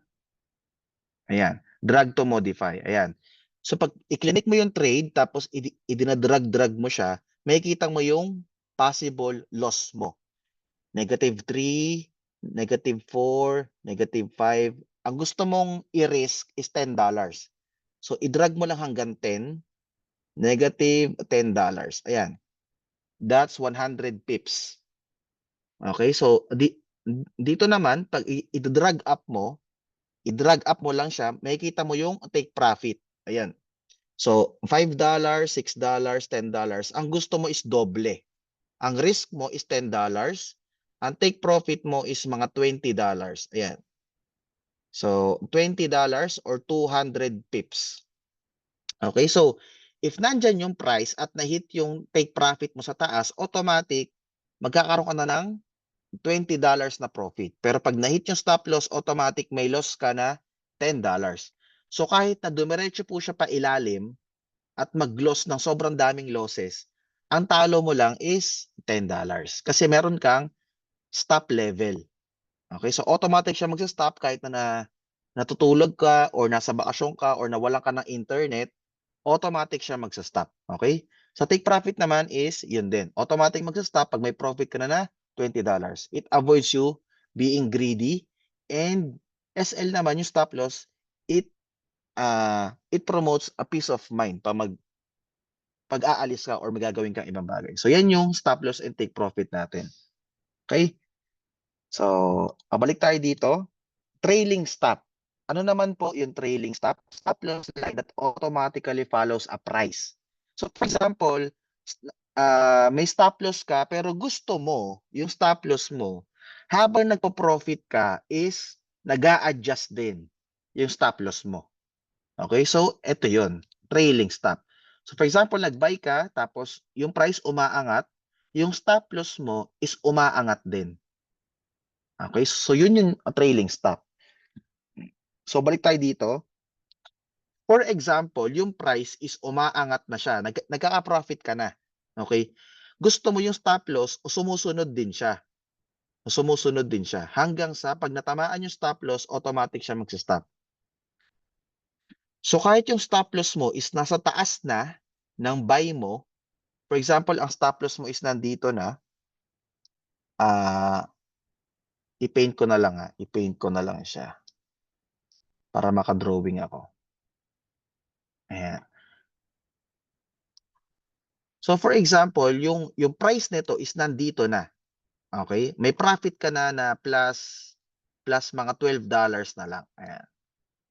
Ayan. Drag to modify. Ayan. So, pag i-click mo yung trade, tapos i-drag mo siya, makikita mo yung possible loss mo. -3, -4, -5. Ang gusto mong i-risk is $10. So, i-drag mo lang hanggang 10, -$10. Ayan. That's 100 pips. Okay? So, dito naman, pag i-drag up mo lang siya, makikita mo yung take profit. Ayan. So, $5, $6, $10. Ang gusto mo is doble. Ang risk mo is $10. Ang take profit mo is mga $20. Ayan. So, $20 or 200 pips. Okay, so if nandyan yung price at na-hit yung take profit mo sa taas, automatic, magkakaroon ka na ng $20 na profit. Pero pag na-hit yung stop loss, automatic may loss ka na $10. So kahit na dumiretso po siya pa ilalim at mag-loss ng sobrang daming losses, ang talo mo lang is $10. Kasi meron kang stop level. Okay, so automatic siya magsa-stop kahit na natutulog ka or nasa bakasyon ka or nawalan ka ng internet, automatic siya magsa-stop. Okay? Sa take profit naman is yun din. Automatic magsa-stop pag may profit ka na $20. It avoids you being greedy, and SL naman yung stop loss, it promotes a peace of mind pag-aalis ka or magagawin kang ibang bagay. So yan yung stop loss and take profit natin. Okay? So, pabalik tayo dito. Trailing stop. Ano naman po yung trailing stop? Stop loss line that automatically follows a price. So for example, may stop loss ka pero gusto mo, yung stop loss mo, habang nagpo-profit ka is nag-a-adjust din yung stop loss mo. Okay? So ito yun, trailing stop. So for example, nag-buy ka tapos yung price umaangat, yung stop loss mo is umaangat din. Okay? So yun yung trailing stop. So balik tayo dito. For example, yung price is umaangat na siya. Nagkaka-profit ka na. Okay? Gusto mo yung stop loss o sumusunod din siya. sumusunod din siya hanggang sa pag natamaan yung stop loss, automatic siya magsa-stop. So kahit yung stop loss mo is nasa taas na ng buy mo, for example, ang stop loss mo is nandito na, i-paint ko na lang i-paint ko na lang siya para maka-drawing ako. Ayan. So for example, yung price nito is nandito na. Okay? May profit ka na plus mga $12 na lang. Ayan.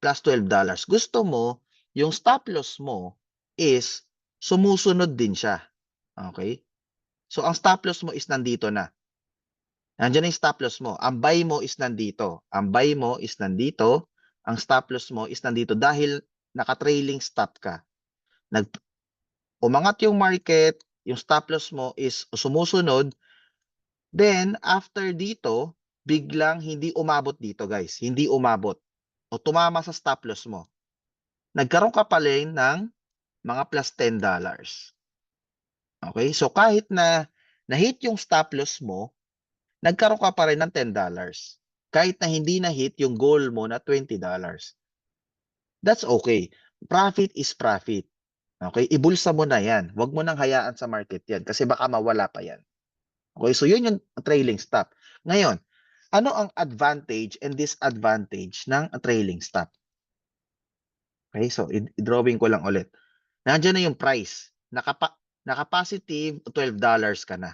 Plus $12. Gusto mo, yung stop loss mo is sumusunod din siya. Okay? So ang stop loss mo is nandito na. Nandiyan na yung stop loss mo. Ang buy mo is nandito. Ang buy mo is nandito. Ang stop loss mo is nandito dahil naka-trailing stop ka. Umangat yung market, yung stop loss mo is sumusunod. Then, after dito, biglang hindi umabot dito, guys. Hindi umabot. O tumama sa stop loss mo. Nagkaroon ka pa rin ng mga plus $10. Okay? So, kahit na na-hit yung stop loss mo, nagkaroon ka pa rin ng $10. Kahit na hindi na-hit yung goal mo na $20. That's okay. Profit is profit. Okay? Ibulsa mo na yan. Huwag mo nang hayaan sa market yan kasi baka mawala pa yan. Okay? So, yun yung trailing stop. Ngayon, ano ang advantage and disadvantage ng trailing stop? Okay? So, i-drawing ko lang ulit. Nandiyan na yung price. Naka-positive $12 ka na.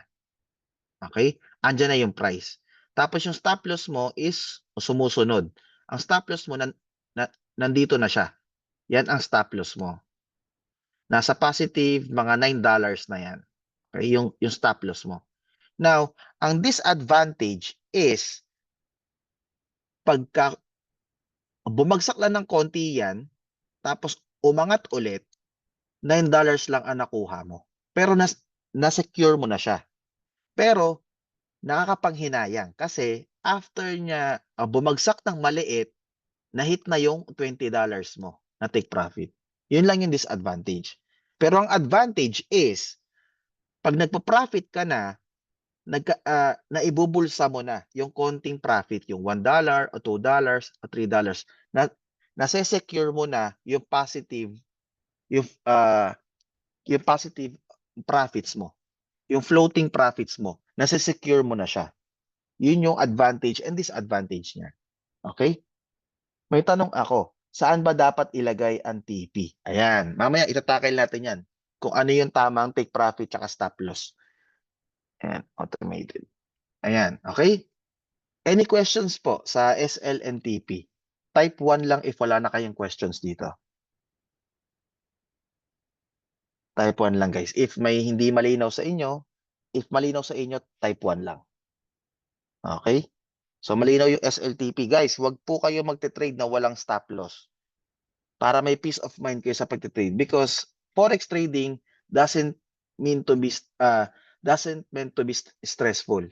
Okay? Andiyan na yung price. Tapos yung stop loss mo is sumusunod. Ang stop loss mo nandito na siya. Yan ang stop loss mo. Nasa positive mga $9 na yan. Okay? Yung stop loss mo. Now, ang disadvantage is pagka bumagsak lang ng konti yan, tapos umangat ulit, $9 lang ang nakuha mo. Pero na-secure mo na siya. Pero nakakapanghinayang kasi after niya bumagsak ng maliit, na-hit na yung $20 mo na take profit. Yun lang yung disadvantage. Pero ang advantage is, pag nagpa-profit ka na, naibubulsa mo na yung konting profit, yung $1 o $2 o $3, nase-secure mo na yung positive, yung, yung positive profits mo. Yung floating profits mo, nase-secure mo na siya. Yun yung advantage and disadvantage niya. Okay? May tanong ako, saan ba dapat ilagay ang TP? Ayan, mamaya itatakil natin yan. Kung ano yung tamang take profit at stop loss. Ayan, automated. Ayan, okay? Any questions po sa SL and TP? Type 1 lang if wala na kayong questions dito. Type 1 lang guys. If may hindi malinaw sa inyo, type 1 lang. Okay? So malinaw yung SLTP. Guys, wag po kayo magte-trade na walang stop loss. Para may peace of mind kayo sa pagte-trade. Because forex trading doesn't mean to be stressful.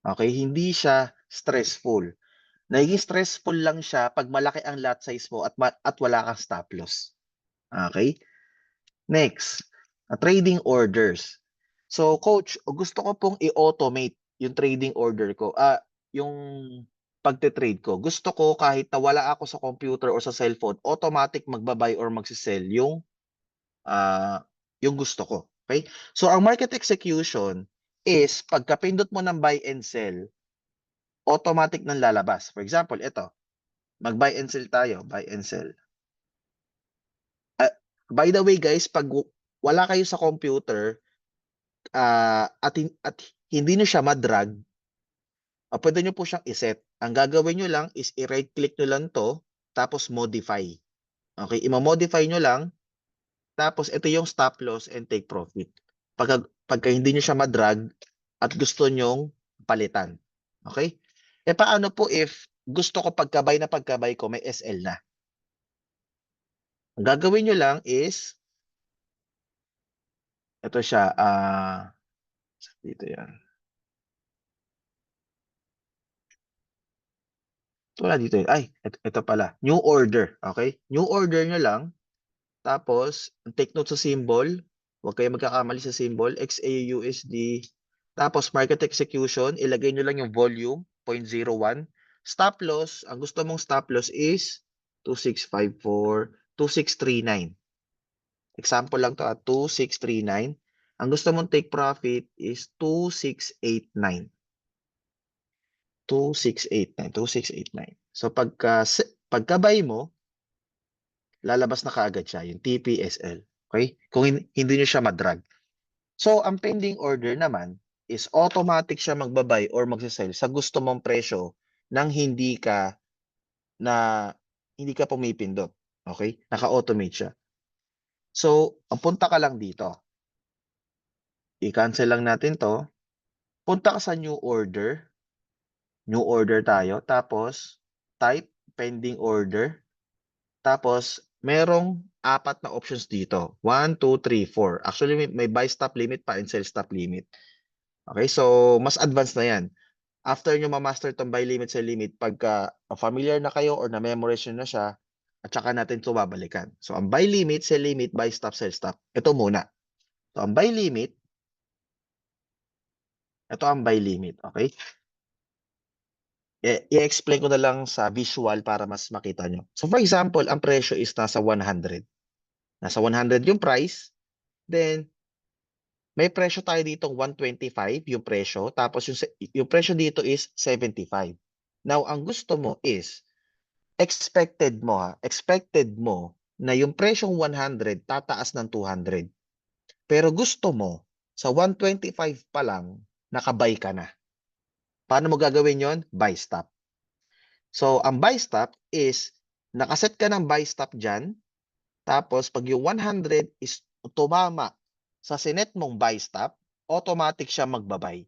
Okay? Hindi siya stressful. Nagiging stressful lang siya pag malaki ang lot size mo at wala kang stop loss. Okay? Next, trading orders. So, coach, gusto ko pong i-automate yung trading order ko. Yung pagte-trade ko. Gusto ko kahit na wala ako sa computer or sa cellphone, automatic magba-buy or magsi-sell yung gusto ko. Okay? So, ang market execution is pagkapindot mo ng buy and sell, automatic nang lalabas. For example, ito. Mag-buy and sell tayo. Buy and sell. By the way, guys, pag wala kayo sa computer, at hindi nyo siya madrag, pwede nyo po siyang iset. Ang gagawin nyo lang is i-right click nyo lang to, tapos modify. Okay, i-modify nyo lang, tapos ito yung stop loss and take profit. Pagka hindi nyo siya madrag at gusto nyong palitan. Okay? Paano po if gusto ko pagkabay ko, may SL na? Ang gagawin nyo lang is, ito siya, dito yan. Wala dito yun. Ay, ito pala. New order. Okay? New order nyo lang. Tapos, take note sa symbol. Huwag kayo magkakamali sa symbol. XAUUSD Tapos market execution, ilagay nyo lang yung volume, 0.01. Stop loss, ang gusto mong stop loss is 2654, 2639. Example lang to at 2639. Ang gusto mong take profit is 2689. 2689, 2689. So pagka buy mo, lalabas na kaagad siya, yung TPSL. Okay? Kung hindi nyo siya madrag. So, ang pending order naman is automatic siya magbabay or magsisell sa gusto mong presyo nang na hindi ka pumipindot. Okay? Naka-automate siya. So, ang punta ka lang dito. I-cancel lang natin to. Punta ka sa new order. New order tayo. Tapos, type pending order. Tapos, merong 4 na options dito. 1, 2, 3, 4. Actually, may buy stop limit pa and sell stop limit. Okay, so mas advanced na yan. After nyo ma-master tong buy limit, sell limit, pagka familiar na kayo or na-memorize nyo na siya, at saka natin ito babalikan. So, ang buy limit, sell limit, buy stop, sell stop. Ito muna. So, ang buy limit, ito ang buy limit. Okay? I-explain ko na lang sa visual para mas makita nyo. So, for example, ang presyo is nasa 100. Nasa 100 yung price. Then, may presyo tayo dito 125 yung presyo. Tapos, yung presyo dito is 75. Now, ang gusto mo is expected mo na yung presyong 100 tataas ng 200. Pero gusto mo sa 125 pa lang nakabay ka na. Paano mo gagawin yon? Buy stop. So, ang buy stop is nakaset ka ng buy stop dyan. Tapos, pag yung 100 is tumama sa sinet mong buy stop, automatic siya magbabay.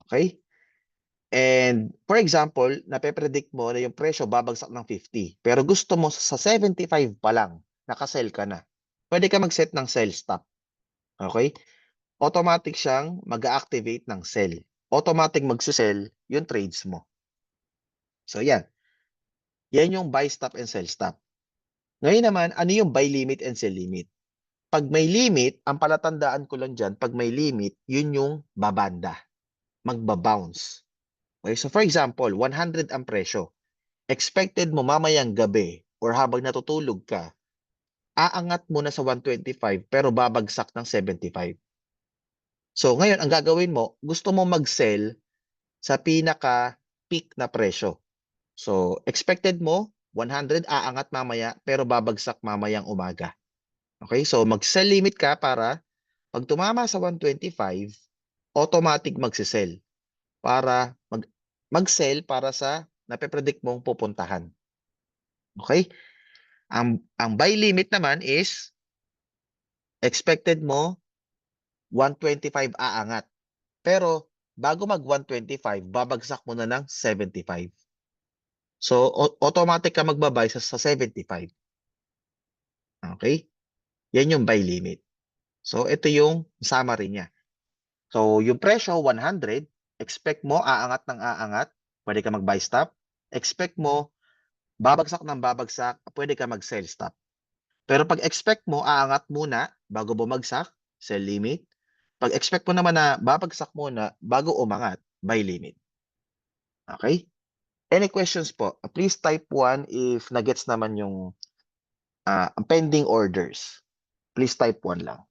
Okay? And for example, nape-predict mo na yung presyo babagsak ng 50. Pero gusto mo sa 75 pa lang, nakasell ka na. Pwede ka mag-set ng sell stop. Okay? Automatic siyang mag-activate ng sell. Automatic magsisell yung trades mo. So yan. Yan yung buy stop and sell stop. Ngayon naman, ano yung buy limit and sell limit? Pag may limit, ang palatandaan ko lang dyan, pag may limit, yun yung babanda. Magbabounce. Okay? So for example, 100 ang presyo. Expected mo mamayang gabi or habang natutulog ka, aangat mo na sa 125 pero babagsak ng 75. So ngayon, ang gagawin mo, gusto mo mag-sell sa pinaka-peak na presyo. So expected mo, 100 aangat mamaya pero babagsak mamayang umaga. Okay? So mag-sell limit ka para pag tumama sa 125, automatic magsisell para mag-sell para sa nape-predict mong pupuntahan. Okay? Ang buy limit naman is expected mo 125 aangat. Pero bago mag 125, babagsak mo na ng 75. So automatic ka magbabay sa 75. Okay? Yan yung buy limit. So ito yung summary niya. So yung presyo 100, expect mo aangat ng aangat, pwede ka mag-buy stop. Expect mo babagsak ng babagsak, pwede ka mag-sell stop. Pero pag expect mo, aangat muna bago bumagsak, sell limit. Pag expect mo naman na babagsak muna bago umangat, buy limit. Okay? Any questions po? Please type 1 if nagets naman yung pending orders. Please type 1 lang.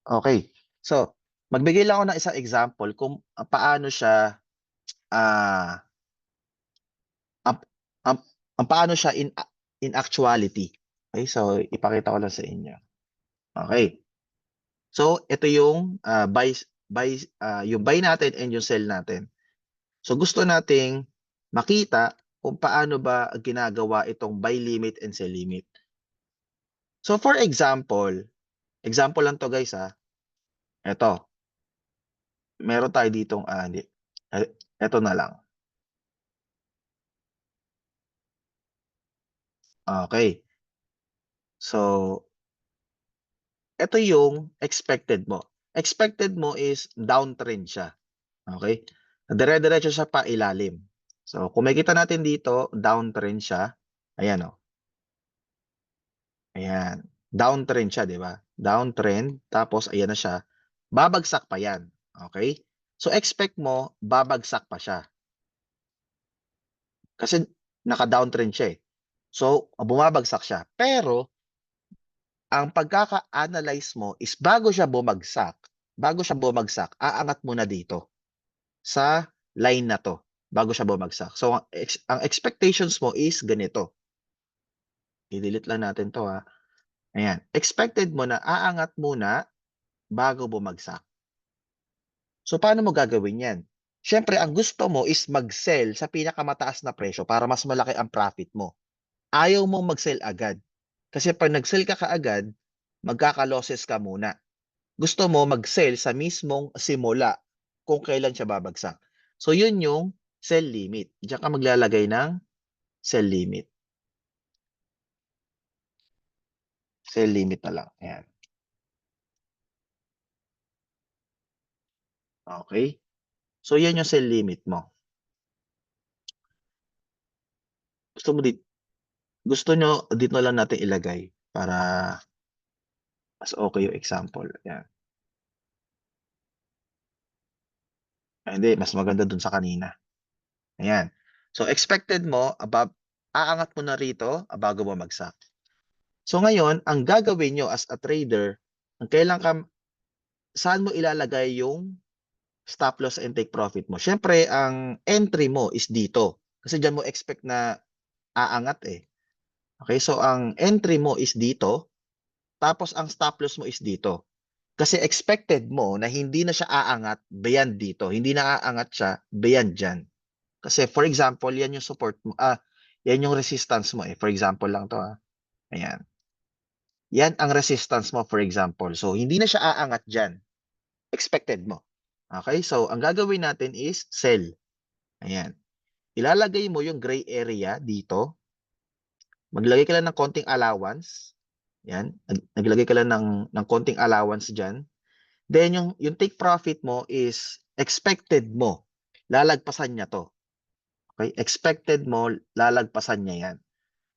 Okay. So, magbigay lang ako ng isang example kung paano siya ah ang, ang, ang paano siya in actuality. Okay? So, ipakita ko lang sa inyo. Okay. So, ito yung yung buy natin and yung sell natin. So, gusto nating makita kung paano ba ginagawa itong buy limit and sell limit. So, for example lang to guys ha. Ito. Meron tayo ditong, ito na lang. Okay. So, ito yung expected mo. Expected mo is downtrend siya. Okay? Dire-diretso siya pa ilalim. So, kung makita natin dito, downtrend siya. Ayan o. Ayan. downtrend siya, di ba? Downtrend, tapos ayan na siya. Babagsak pa yan. Okay? So, expect mo, babagsak pa siya. Kasi naka-downtrend siya eh. So, bumabagsak siya. Pero, ang pagkaka-analyze mo is bago siya bumagsak, aangat muna dito sa line na to bago siya bumagsak. So, ang expectations mo is ganito. I-delete lang natin to ha. Ayan. Expected mo na aangat muna bago bumagsak. So, paano mo gagawin yan? Siyempre, ang gusto mo is mag-sell sa pinakamataas na presyo para mas malaki ang profit mo. Ayaw mong mag-sell agad. Kasi pag nag-sell ka kaagad, magkaka-losses ka muna. Gusto mo mag-sell sa mismong simula kung kailan siya babagsak. So, yun yung sell limit. Diyan ka maglalagay ng sell limit. Sell limit na lang. Ayan. Okay? So, yan yung sell limit mo. Gusto nyo, dito lang natin ilagay para mas okay yung example. Ayan. Hindi, mas maganda dun sa kanina. Ayan. So, expected mo, aangat mo na rito bago bumagsak. So, ngayon, ang gagawin nyo as a trader, saan mo ilalagay yung stop loss and take profit mo? Siyempre, ang entry mo is dito. Kasi dyan mo expect na aangat eh. Okay, so ang entry mo is dito, tapos ang stop loss mo is dito. Kasi expected mo na hindi na siya aangat beyond dito. Hindi na aangat siya beyond dyan. Kasi for example, yan yung support mo. Yan yung resistance mo eh. For example lang to Ayan. Yan ang resistance mo for example. So, hindi na siya aangat dyan. Expected mo. Okay? So, ang gagawin natin is sell. Ayan. Ilalagay mo yung gray area dito. Maglagay ka lang ng konting allowance. Yan. Naglagay ka lang ng konting allowance dyan. Then, yung take profit mo is expected mo. Lalagpasan niya to. Okay? Expected mo, lalagpasan niya yan.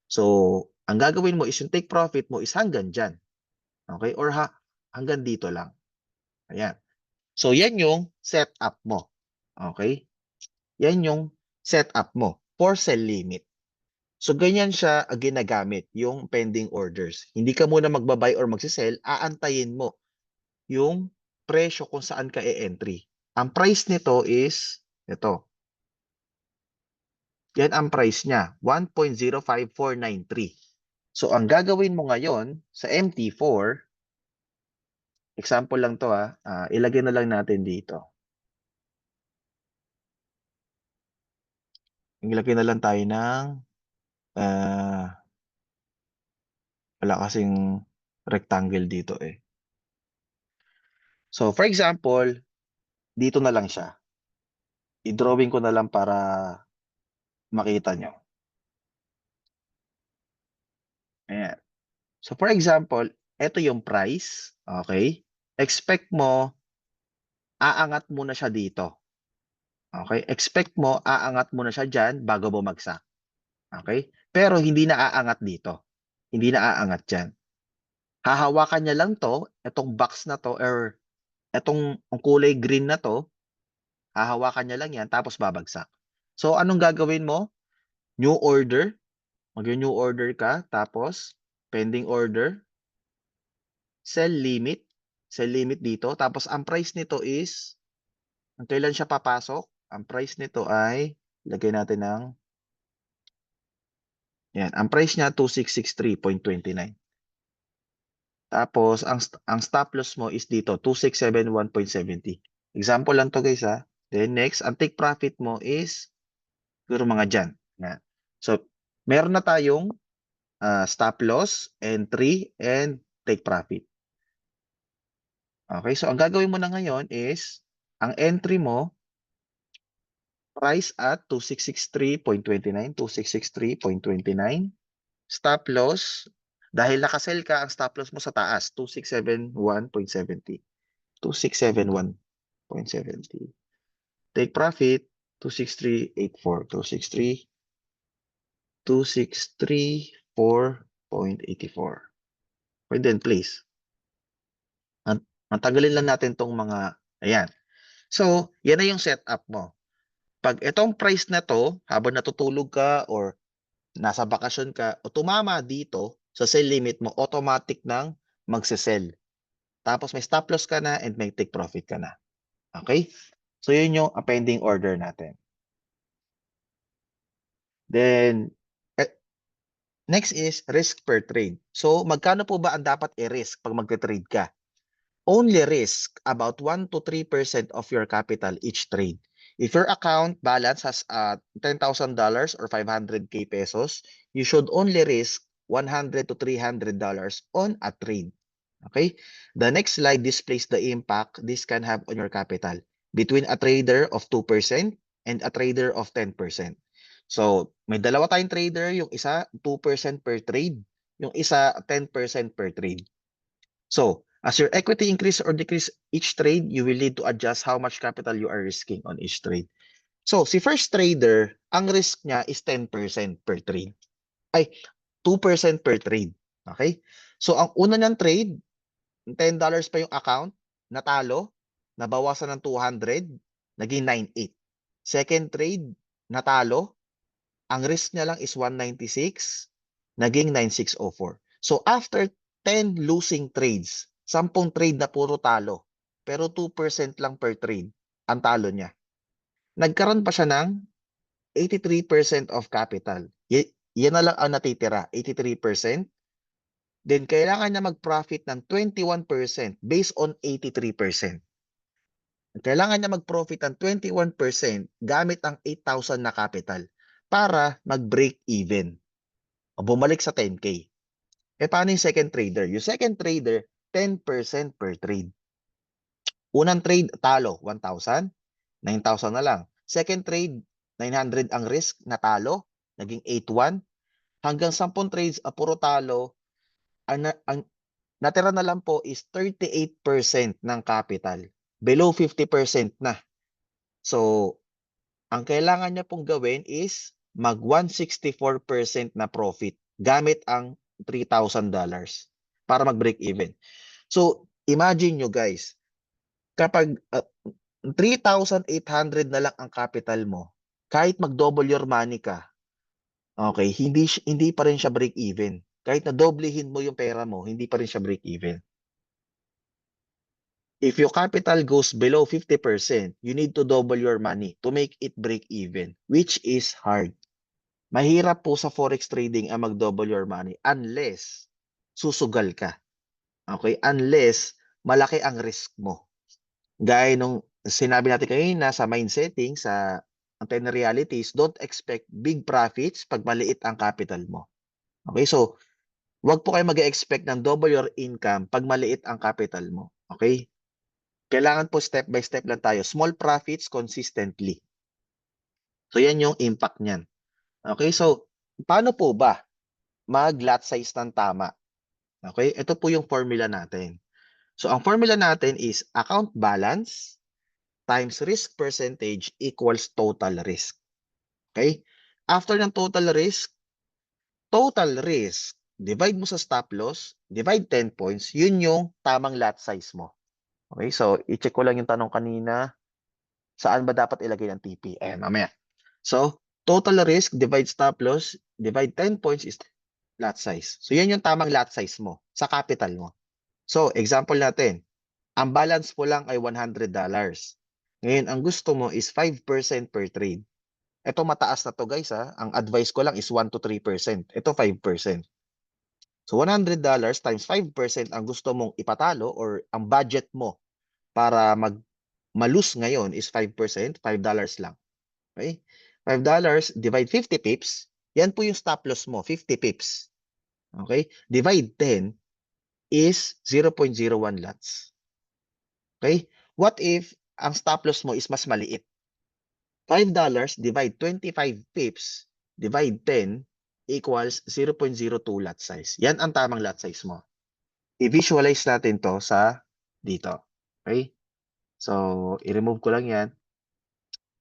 So, ang gagawin mo is yung take profit mo is hanggang dyan. Okay? Or hanggang dito lang. Ayan. So, yan yung setup mo. Okay? Yan yung setup mo for sell limit. So, ganyan siya ginagamit, yung pending orders. Hindi ka muna magbabay or magsisell, aantayin mo yung presyo kung saan ka e-entry. Ang price nito is, ito. Yan ang price niya, 1.05493. So, ang gagawin mo ngayon sa MT4, example lang to ilagay na lang natin dito. Ilagay na lang tayo ng wala kasing rectangle dito eh. So, for example, dito na lang siya. I-drawing ko na lang para makita nyo. Ayan. So, for example, ito yung price. Okay? Expect mo, aangat muna siya dito. Okay? Expect mo, aangat muna siya dyan bago bumagsak. Okay? Pero hindi na aangat dito. Hindi na aangat dyan. Hahawakan niya lang to, itong box na to, or itong kulay green na to, hahawakan niya lang yan, tapos babagsak. So, anong gagawin mo? New order. Mag-new order ka, tapos pending order. Sell limit. Sell limit dito. Tapos, ang price nito is, ang kailan siya papasok? Ang price nito ay, lagay natin ng, yan. Ang price niya, 2663.29. Tapos, ang stop loss mo is dito, 2671.70. Example lang to guys Then next, ang take profit mo is, siguro mga dyan. Yan. So, meron na tayong stop loss, entry, and take profit. Okay, so ang gagawin mo na ngayon is, ang entry mo, price at 2663.29, 2663.29. Stop loss, dahil nakasell ka, ang stop loss mo sa taas, 2671.70. 2671.70. Take profit, 263.84. 263.84. Pwede din, please. Matagalin lang natin tong mga, ayan. So, yan na yung setup mo. Pag itong price na to, habang natutulog ka or nasa bakasyon ka, o tumama dito sa sell limit mo, automatic nang magse-sell. Tapos may stop loss ka na and may take profit ka na. Okay? So, yun yung pending order natin. Then, next is risk per trade. So, magkano po ba ang dapat i-risk pag magte-trade ka? Only risk about 1 to 3% of your capital each trade. If your account balance has $10,000 or 500k pesos, you should only risk $100 to $300 on a trade. Okay? The next slide displays the impact this can have on your capital between a trader of 2% and a trader of 10%. So, may dalawa tayong trader, yung isa 2% per trade, yung isa 10% per trade. So, as your equity increase or decrease each trade, you will need to adjust how much capital you are risking on each trade. So, si first trader, ang risk niya is 10% per trade. Ay, 2% per trade. Okay? So, ang una niyang trade, $10 pa yung account, natalo, nabawasan ng 200, naging 9.8. Second trade, natalo, ang risk niya lang is 196, naging 9604. So after 10 losing trades, 10 trade na puro talo, pero 2% lang per trade ang talo niya. Nagkaroon pa siya ng 83% of capital. Yan na lang ang natitira, 83%. Then kailangan niya mag-profit ng 21% based on 83%. Kailangan niya mag-profit ng 21% gamit ang 8,000 na capital para mag-break even o bumalik sa 10K. Paano yung second trader? Yung second trader, 10% per trade. Unang trade, talo, 1,000. 9,000 na lang. Second trade, 900 ang risk, natalo, naging 8,1. Hanggang 10 trades, puro talo, ang natira na lang po is 38% ng capital. Below 50% na. So, ang kailangan niya pong gawin is mag 164% na profit gamit ang $3,000 para mag-break even. So, imagine nyo guys, kapag 3,800 na lang ang capital mo, kahit mag-double your money ka, okay, hindi pa rin siya break even. Kahit na doblehin mo yung pera mo, hindi pa rin siya break even. If your capital goes below 50%, you need to double your money to make it break even, which is hard. Mahirap po sa forex trading ang mag-double your money unless susugal ka. Okay? Unless malaki ang risk mo. Gaya nung sinabi natin kanina sa mind setting, sa antenna realities, don't expect big profits pag maliit ang capital mo. Okay? So, wag po kayo mag-expect ng double your income pag maliit ang capital mo. Okay? Kailangan po step by step lang tayo. Small profits consistently. So, yan yung impact niyan. Okay? So, paano po ba mag-lot size ng tama? Okay? Ito po yung formula natin. So, ang formula natin is account balance times risk percentage equals total risk. Okay? After ng total risk, divide mo sa stop loss, divide 10 points, yun yung tamang lot size mo. Okay? So, i-check ko lang yung tanong kanina. Saan ba dapat ilagay ng TP? Mamaya. So, total risk divide stop loss, divide 10 points is lot size. So, yan yung tamang lot size mo sa capital mo. So, example natin. Ang balance mo lang ay $100. Ngayon, ang gusto mo is 5% per trade. Ito mataas na to guys ha. Ang advice ko lang is 1 to 3%. Ito 5%. So, $100 times 5% ang gusto mong ipatalo or ang budget mo para malus ngayon is 5%, $5 lang. Okay? $5 divide 50 pips. Yan po yung stop loss mo, 50 pips. Okay? Divide 10 is 0.01 lots. Okay? What if ang stop loss mo is mas maliit? $5 divide 25 pips divide 10 equals 0.02 lot size. Yan ang tamang lot size mo. I-visualize natin to sa dito. Okay? So, i-remove ko lang yan.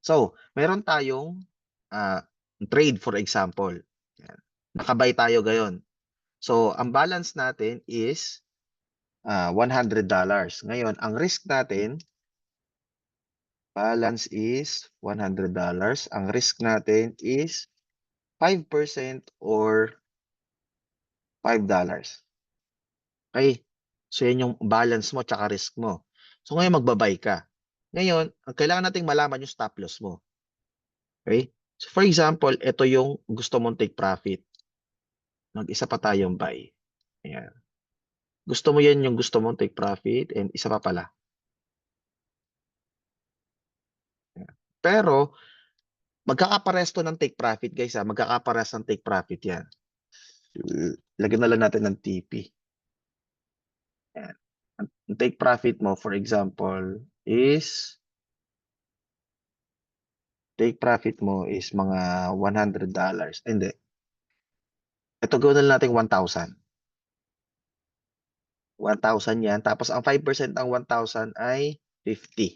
So, meron tayong trade for example. Yan. Nakabay tayo gayon. So, ang balance natin is $100. Ngayon, ang risk natin, balance is $100. Ang risk natin is 5% or $5. Okay? So, yan yung balance mo tsaka risk mo. So, ngayon magbabay ka. Ngayon, ang kailangan nating malaman yung stop loss mo. Okay? So, for example, ito yung gusto mong take profit. Mag-isa pa tayong buy. Ayan. Gusto mo yan yung gusto mong take profit and isa pa pala. Ayan. Pero, magkakapares to ng take profit, guys. Magkakapares ng take profit yan. Lagyan na lang natin ng TP. Ayan. Ang take profit mo, for example, is mga $100. Hindi. Ito gawin na natin 1,000. 1,000 yan. Tapos ang 5% ng 1,000 ay 50.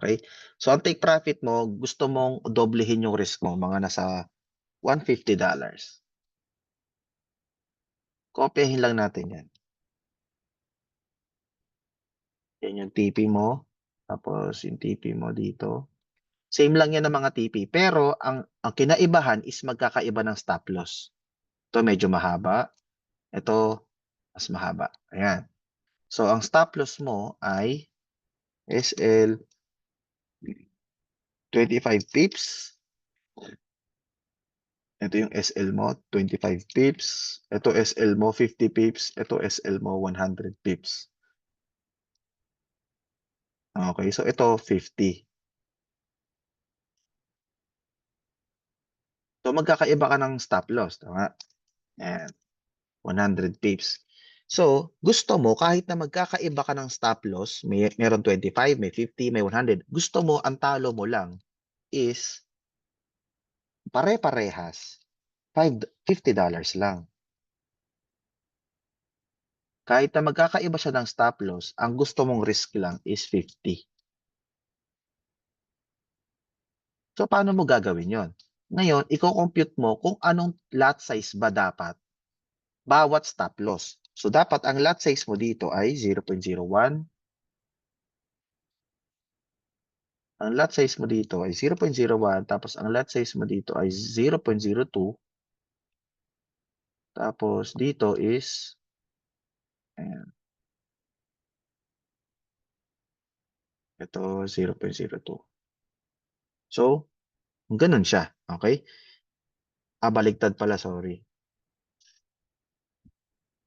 Okay? So ang take profit mo, gusto mong doblehin yung risk mo, mga nasa $150. Kopyahin lang natin yan. Yan yung TP mo. Tapos yung TP mo dito. Same lang yan ng mga TP. Pero ang kinaibahan is magkakaiba ng stop loss. Ito medyo mahaba. Ito mas mahaba. Ayan. So ang stop loss mo ay SL 25 pips. Ito yung SL mo, 25 pips. Ito SL mo, 50 pips. Ito SL mo, 100 pips. Okay, so ito 50. So magkakaiba ka ng stop loss, tama? Ayan, 100 pips. So, gusto mo kahit na magkakaiba ka ng stop loss, meron 25, may 50, may 100, gusto mo ang talo mo lang is pare-parehas. $50 lang. Kahit na magkakaiba siya ng stop loss, ang gusto mong risk lang is 50. So, paano mo gagawin yon? Ngayon, i-compute mo kung anong lot size ba dapat bawat stop loss. So, dapat ang lot size mo dito ay 0.01. Ang lot size mo dito ay 0.01. Tapos, ang lot size mo dito ay 0.02. Tapos, dito is ayan, ito 0.02. So, ganun siya. Okay? Baligtad pala, sorry.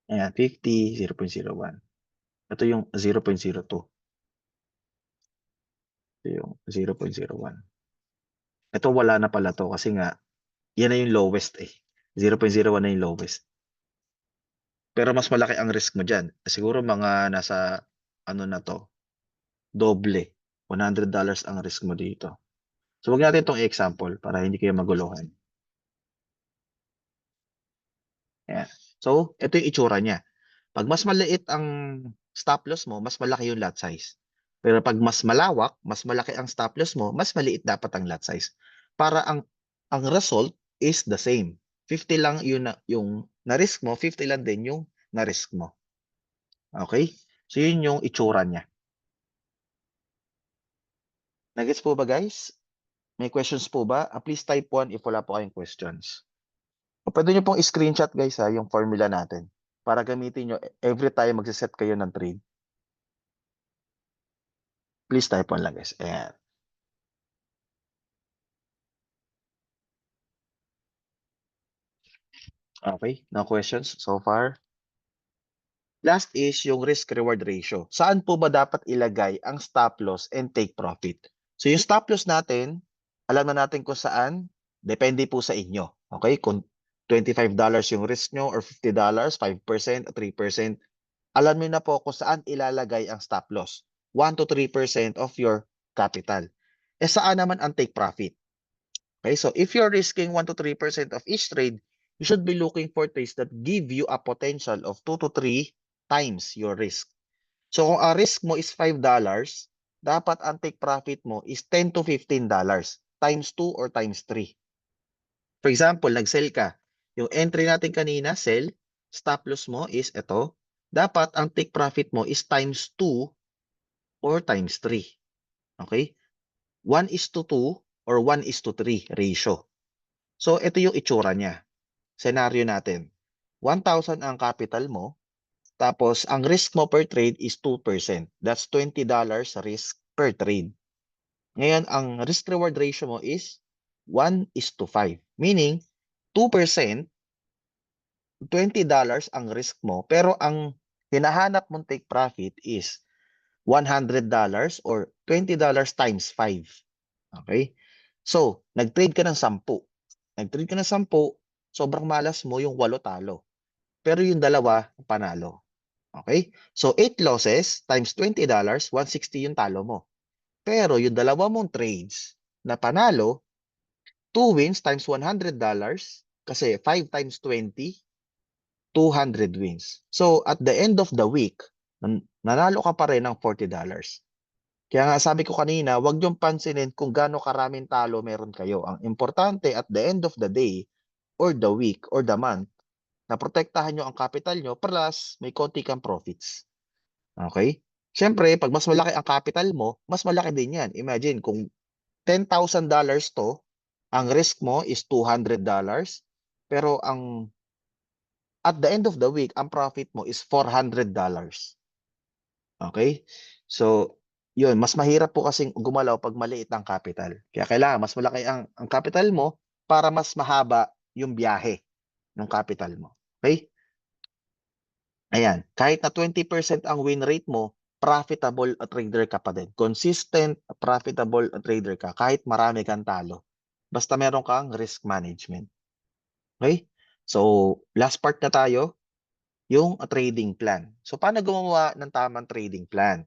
Ayan, 50, 0.01. Ito yung 0.02. Ito yung 0.01. Ito wala na pala to kasi nga, yan na yung lowest eh. 0.01 na yung lowest. Pero mas malaki ang risk mo dyan. Siguro mga nasa, ano na to, doble. $100 ang risk mo dito. So, wag natin itong example para hindi kayo maguluhan. Ayan. So, ito yung itsura niya. Pag mas maliit ang stop loss mo, mas malaki yung lot size. Pero pag mas malawak, mas malaki ang stop loss mo, mas maliit dapat ang lot size. Para ang result is the same. 50 lang yung na-risk mo, 50 lang din yung na-risk mo. Okay? So, yun yung itsura niya. Nagets po ba, guys? May questions po ba? Please type 1 if wala po kayong questions. O pwede nyo pong screenshot, guys, yung formula natin. Para gamitin nyo every time magsiset kayo ng trade. Please type 1 lang, guys. Ayan. Okay, no questions so far? Last is yung risk-reward ratio. Saan po ba dapat ilagay ang stop loss and take profit? So yung stop loss natin, alam na natin kung saan, depende po sa inyo. Okay, kung $25 yung risk nyo or $50, 5%, 3%, alam niyo na po kung saan ilalagay ang stop loss. 1 to 3% of your capital. Saan naman ang take profit? Okay, so if you're risking 1 to 3% of each trade, you should be looking for trades that give you a potential of 2 to 3 times your risk. So kung ang risk mo is $5, dapat ang take profit mo is $10 to $15 times 2 or times 3. For example, nag-sell ka. Yung entry natin kanina, sell. stop loss mo is ito. Dapat ang take profit mo is times 2 or times 3. Okay? 1:2 or 1:3 ratio. So, ito yung itsura niya. Senaryo natin. 1,000 ang capital mo, tapos ang risk mo per trade is 2%. That's $20 risk per trade. Ngayon, ang risk-reward ratio mo is 1:5. Meaning, 2%, $20 ang risk mo, pero ang hinahanap mong take profit is $100 or $20 times 5. Okay? So, nag-trade ka ng 10. Nag-trade ka ng 10, sobrang malas mo yung 8 talo. Pero yung dalawa, panalo. Okay? So, 8 losses times $20, 160 yung talo mo. Pero yung dalawa mong trades na panalo, 2 wins times $100, kasi 5 times 20, 200 wins. So, at the end of the week, nanalo ka pa rin ng $40. Kaya nga sabi ko kanina, huwag niyong pansinin kung gaano karaming talo meron kayo. Ang importante at the end of the day, or the week, or the month, na protektahan nyo ang capital nyo plus may konti kang profits. Okay? Siyempre, pag mas malaki ang capital mo, mas malaki din yan. Imagine, kung $10,000 to, ang risk mo is $200, pero at the end of the week, ang profit mo is $400. Okay? So, yun, mas mahirap po kasing gumalaw pag maliit ang capital. Kaya kailangan mas malaki ang capital mo para mas mahaba yung biyahe ng capital mo. Okay? Ayan, kahit na 20% ang win rate mo, profitable trader ka pa din. Consistent, profitable trader ka kahit marami kang talo. Basta meron kang risk management. Okay? So, last part na tayo, yung trading plan. So, paano gumawa ng tamang trading plan?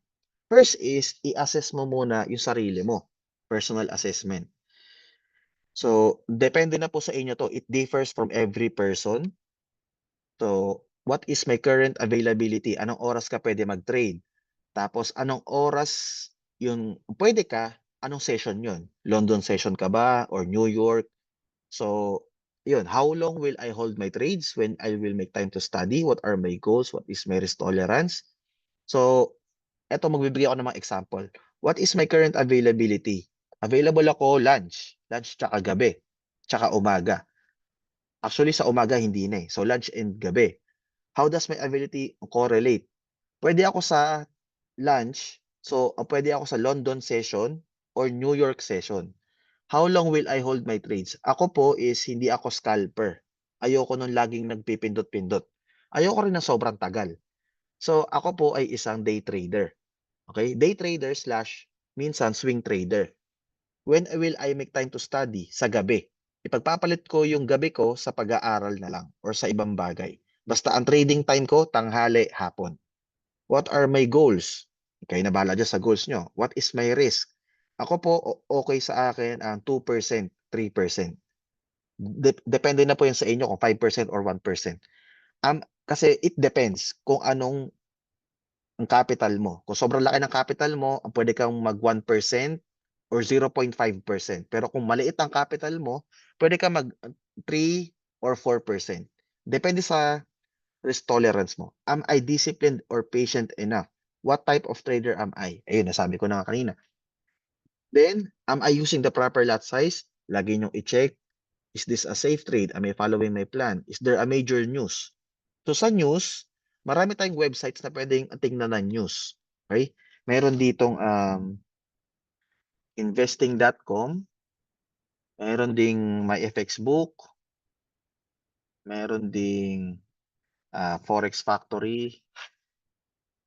First is, i-assess mo muna yung sarili mo. Personal assessment. So, depende na po sa inyo to. It differs from every person. So, what is my current availability? Anong oras ka pwede mag-trade? Tapos, anong oras yung pwede ka? Anong session yun? London session ka ba? Or New York? So, yun. How long will I hold my trades? When I will make time to study? What are my goals? What is my risk tolerance? So, eto magbibigay ako ng mga example. What is my current availability? Available ako lunch. Lunch tsaka gabi. Tsaka umaga. Actually, sa umaga hindi na eh. So, lunch and gabi. How does my availability correlate? Pwede ako sa lunch. So, pwede ako sa London session or New York session. How long will I hold my trades? Ako po is hindi ako scalper. Ayoko nung laging nagpipindot-pindot. Ayoko rin ng sobrang tagal. So, ako po ay isang day trader. Okay? Day trader slash minsan swing trader. When will I make time to study? Sa gabi. Ipagpapalit ko yung gabi ko sa pag-aaral na lang or sa ibang bagay. Basta ang trading time ko, tanghali, hapon. What are my goals? Kayo na bahala dyan sa goals nyo. What is my risk? Ako po, okay sa akin ang 2%, 3%. Depende na po yan sa inyo kung 5% or 1%. Kasi it depends kung anong ang capital mo. Kung sobrang laki ng capital mo, pwede kang mag 1% or 0.5%. Pero kung maliit ang capital mo, pwede kang mag 3 or 4%. Depende sa risk tolerance mo. Am I disciplined or patient enough? What type of trader am I? Ayun, nasabi ko na kanina. Then, am I using the proper lot size? Lagi nyo i-check. Is this a safe trade? Am I following my plan? Is there a major news? So sa news, marami tayong websites na pwedeng tingnan ng news. Okay? Meron ditong investing.com, meron ding MyFXBook, meron ding Forex Factory.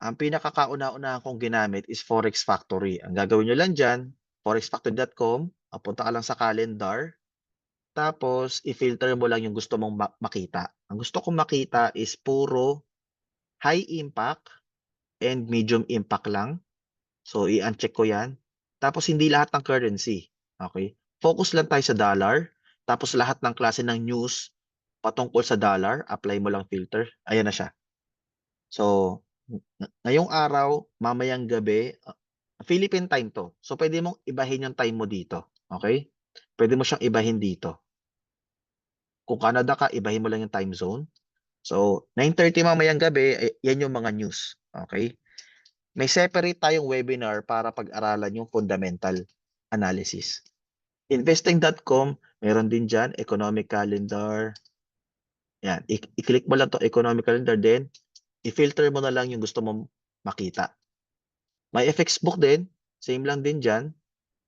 Ang pinakakauna-una kong ginamit is Forex Factory. Ang gagawin nyo lang dyan, forexfactory.com, punta ka lang sa calendar, tapos i-filter mo lang yung gusto mong makita. Ang gusto kong makita is puro high impact and medium impact lang. So, i-uncheck ko yan. Tapos, hindi lahat ng currency. Okay? Focus lang tayo sa dollar. Tapos, lahat ng klase ng news patungkol sa dollar, apply mo lang filter. Ayan na siya. So, ngayong araw, mamayang gabi, Philippine time to. So, pwede mong ibahin yung time mo dito. Okay? Pwede mo siyang ibahin dito. Kung Canada ka, ibahin mo lang yung time zone. So, 9:30 mamayang gabi, yan yung mga news. Okay? May separate tayong webinar para pag-aralan yung fundamental analysis. Investing.com, meron din dyan, economic calendar. Yan, i-click mo lang to economic calendar, then i-filter mo na lang yung gusto mong makita. May FX book din, same lang din dyan,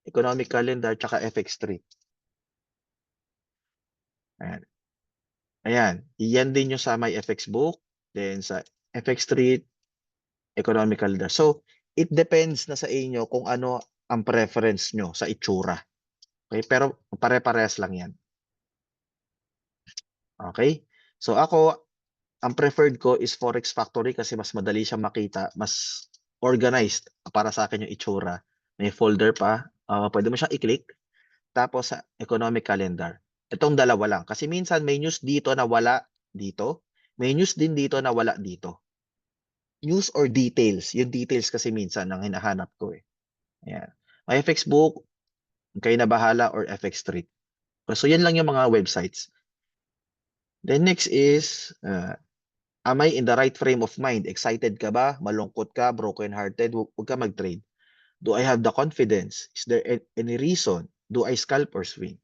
economic calendar, tsaka FX Street. Ayan. Ayan, yan din yung sa may FX book, then sa FX Street, economic calendar. So, it depends na sa inyo kung ano ang preference nyo sa itsura. Okay? Pero pare-parehas lang yan. Okay? So, ako, ang preferred ko is Forex Factory kasi mas madali siyang makita, mas organized para sa akin yung itsura. May folder pa, pwede mo siyang i-click. Tapos sa economic calendar. Itong dalawa lang. Kasi minsan may news dito na wala dito. May news din dito na wala dito. News or details. Yung details kasi minsan ang hinahanap ko eh. Ayan. May FX book, kayo na bahala, or FX Street. So yan lang yung mga websites. Then next is, am I in the right frame of mind? Excited ka ba? Malungkot ka? Broken-hearted? Huwag ka mag-trade. Do I have the confidence? Is there any reason? Do I scalp or swing?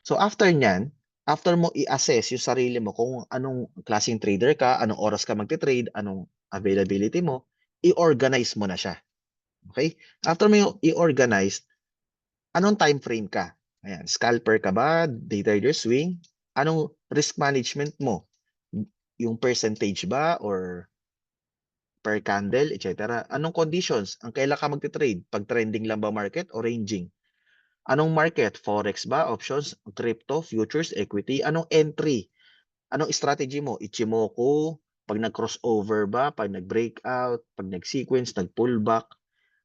So after nyan, after mo i-assess yung sarili mo kung anong klaseng trader ka, anong oras ka magte-trade, anong availability mo, i-organize mo na siya. Okay? After mo yung i-organize, anong time frame ka? Ayan, scalper ka ba? Day trader swing? Anong risk management mo? Yung percentage ba or per candle, etc. Anong conditions? Ang kailan ka magte-trade? Pag trending lang ba market o ranging? Anong market? Forex ba? Options? Crypto? Futures? Equity? Anong entry? Anong strategy mo? Ichimoku? Pag nag-crossover ba? Pag nag-breakout? Pag nag-sequence? Nag-pullback?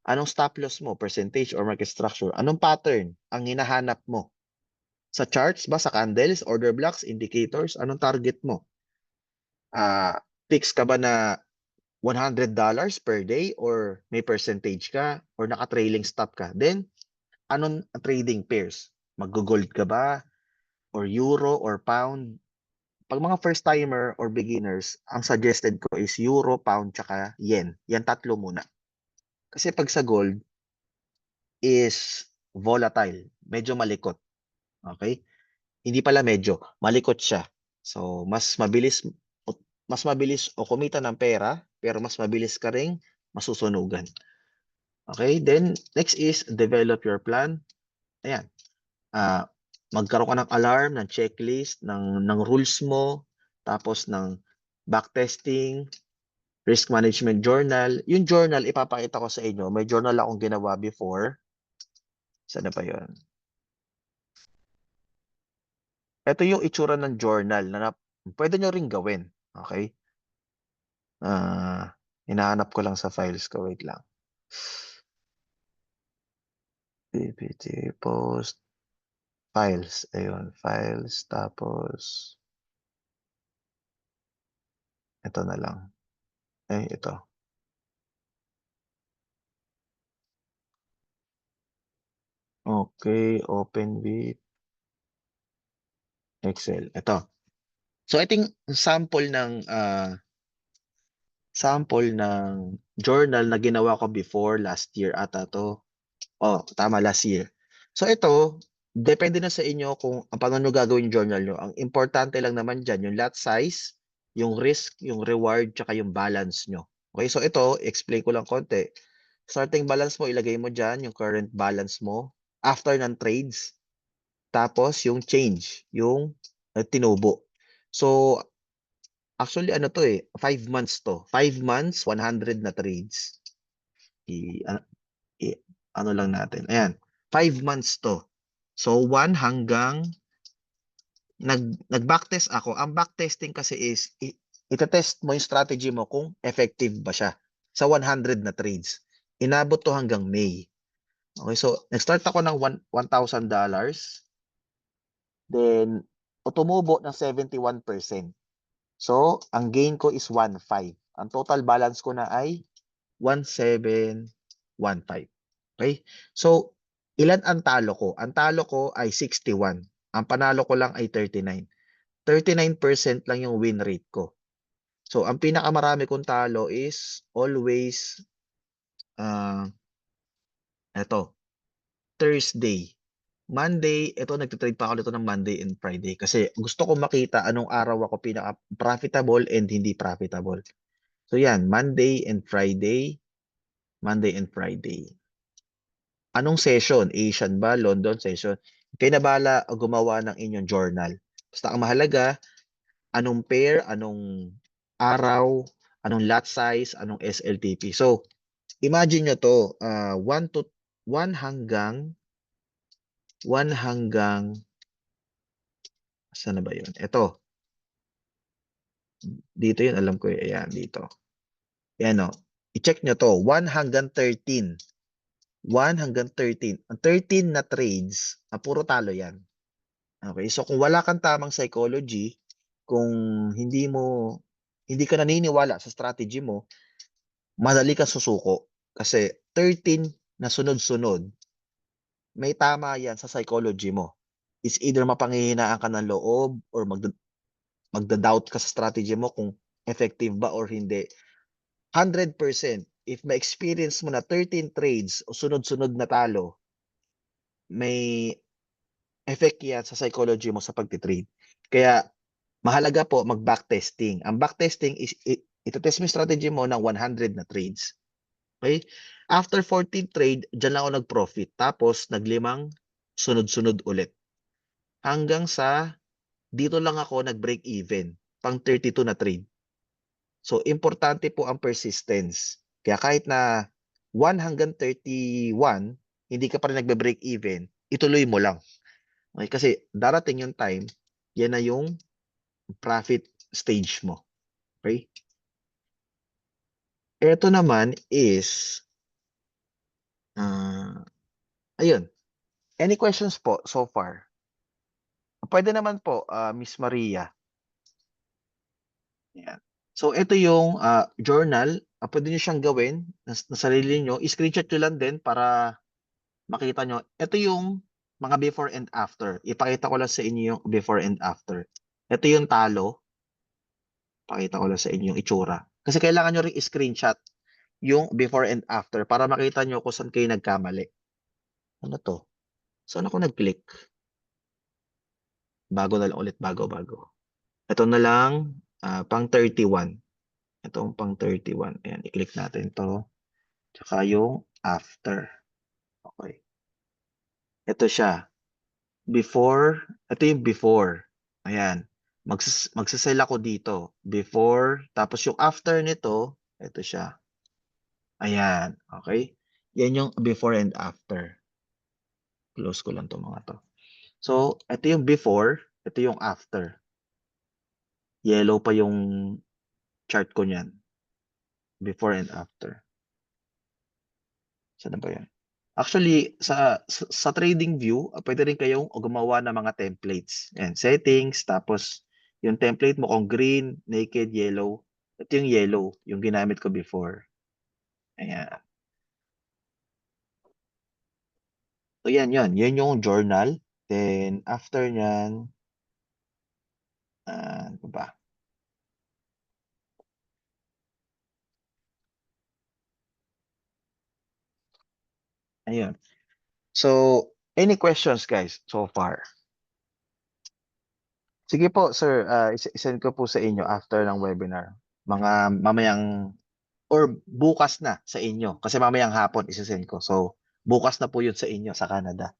Anong stop loss mo? Percentage or market structure? Anong pattern ang hinahanap mo? Sa charts ba? Sa candles? Order blocks? Indicators? Anong target mo? Fix ka ba na $100 per day or may percentage ka or naka-trailing stop ka? Then, anong trading pairs? Mag-gold ka ba? Or euro or pound? Pag mga first timer or beginners, ang suggested ko is euro, pound, tsaka yen. Yan tatlo muna. Kasi pag sa gold is volatile, medyo malikot. Okay? Hindi pala medyo, malikot siya. So, mas mabilis o kumita ng pera, pero mas mabilis ka ring masusunugan. Okay? Then, next is develop your plan. Ayan. Magkaroon ka ng alarm, ng checklist, ng rules mo, tapos ng backtesting, risk management journal. Yung journal, ipapakita ko sa inyo. May journal akong ginawa before. Saan na ba yun? Ito yung itsura ng journal na pwede nyo ring gawin. Okay? Hinahanap ko lang sa files ko. Wait lang. PPT post files. Ayun. Files. Tapos ito na lang. Ito. Okay. Open with Excel. Ito. So, ito yung sample ng journal na ginawa ko before last year ata to. Oh, tama, last year. So, ito, depende na sa inyo kung paano nyo gagawin yung journal nyo. Ang importante lang naman dyan, yung lot size, yung risk, yung reward, tsaka yung balance nyo. Okay, so ito, explain ko lang konti. Starting balance mo, ilagay mo dyan, yung current balance mo, after ng trades, tapos yung change, yung tinubo. So, actually, ano to 5 months to. 5 months, 100 na trades. Ano, ano lang natin. Ayan, 5 months to. So, 1 hanggang nag-backtest ako. Ang backtesting kasi is, itetest mo yung strategy mo kung effective ba siya sa 100 na trades. Inabot to hanggang May. Okay, so, nag-start ako ng $1,000. Then, tumubo ng 71%. So, ang gain ko is 1,500. Ang total balance ko na ay 1,715. Okay? So, ilan ang talo ko? Ang talo ko ay 61. Ang panalo ko lang ay 39. 39% lang yung win rate ko. So, ang pinakamarami kong talo is always, eto, Thursday. Monday, eto nagte-trade pa ako nito ng Monday and Friday kasi gusto ko makita anong araw ako pinaka-profitable and hindi profitable. So yan, Monday and Friday, Monday and Friday. Anong session? Asian ba? London session? Kayo na bahala gumawa ng inyong journal. Basta ang mahalaga, anong pair, anong araw, anong lot size, anong SLTP. So, imagine nyo to, 1 hanggang, saan na ba yun? Ito, dito yun, alam ko yun. Ayan, dito. Ayan o. I-check nyo to, 1 hanggang 13. 1 hanggang 13. Ang 13 na trades, puro talo yan. Okay, so kung wala kang tamang psychology, kung hindi ka naniniwala sa strategy mo, madali kang susuko. Kasi 13 na sunod-sunod, may tama yan sa psychology mo. It's either mapanghihinaan ka ng loob or magda-doubt ka sa strategy mo kung effective ba or hindi. 100%, if ma-experience mo na 13 trades o sunod-sunod na talo, may effect yan sa psychology mo sa pagtitrade. Kaya mahalaga po mag-backtesting. Ang backtesting is ito-test mo yung strategy mo ng 100 na trades. Okay? After 14 trade, dyan lang ako nag-profit. Tapos naglimang sunod-sunod ulit. Hanggang sa dito lang ako nag-break even. Pang 32 na trade. So, importante po ang persistence. Kaya kahit na 1 hanggang 31, hindi ka pa rin nagbe-break even, ituloy mo lang. Okay? Kasi darating yung time, yan na yung profit stage mo. Okay? Ito naman is, ayun. Any questions po so far? Pwede naman po, Miss Maria. Yan. So, ito yung journal. Pwede nyo siyang gawin na sarili nyo. I-screenshot nyo lang din para makita nyo. Ito yung mga before and after. Ipakita ko lang sa inyo yung before and after. Ito yung talo. Pakita ko lang sa inyo yung itsura. Kasi kailangan nyo rin i-screenshot yung before and after para makita nyo kung saan kayo nagkamali. Ano to? Saan ako nag-click? Bago na lang ulit. Bago. Ito na lang, pang 31. Itong pang 31. Ayan, i-click natin to. Tsaka yung after. Okay. Ito siya. Before. Ito yung before. Ayan. Magsasell ako dito. Before. Tapos yung after nito, ito siya. Ayan. Okay. Yan yung before and after. Close ko lang to mga to. So, ito yung before. Ito yung after. Yellow pa yung chart ko niyan. Before and after. Saan na ba yan? Actually, sa trading view, pwede rin kayong gumawa ng mga templates. Ayan, settings, tapos yung template mo kung green, naked, yellow. Ito yung yellow, yung ginamit ko before. Ayan. So yan, yan. Yan yung journal. Then, after nyan, ano ba? Ayun. So, any questions guys so far? Sige po, sir. Isend ko po sa inyo after ng webinar. Mga mamayang or bukas na sa inyo. Kasi mamayang hapon isesend ko. So, bukas na po yun sa inyo sa Canada.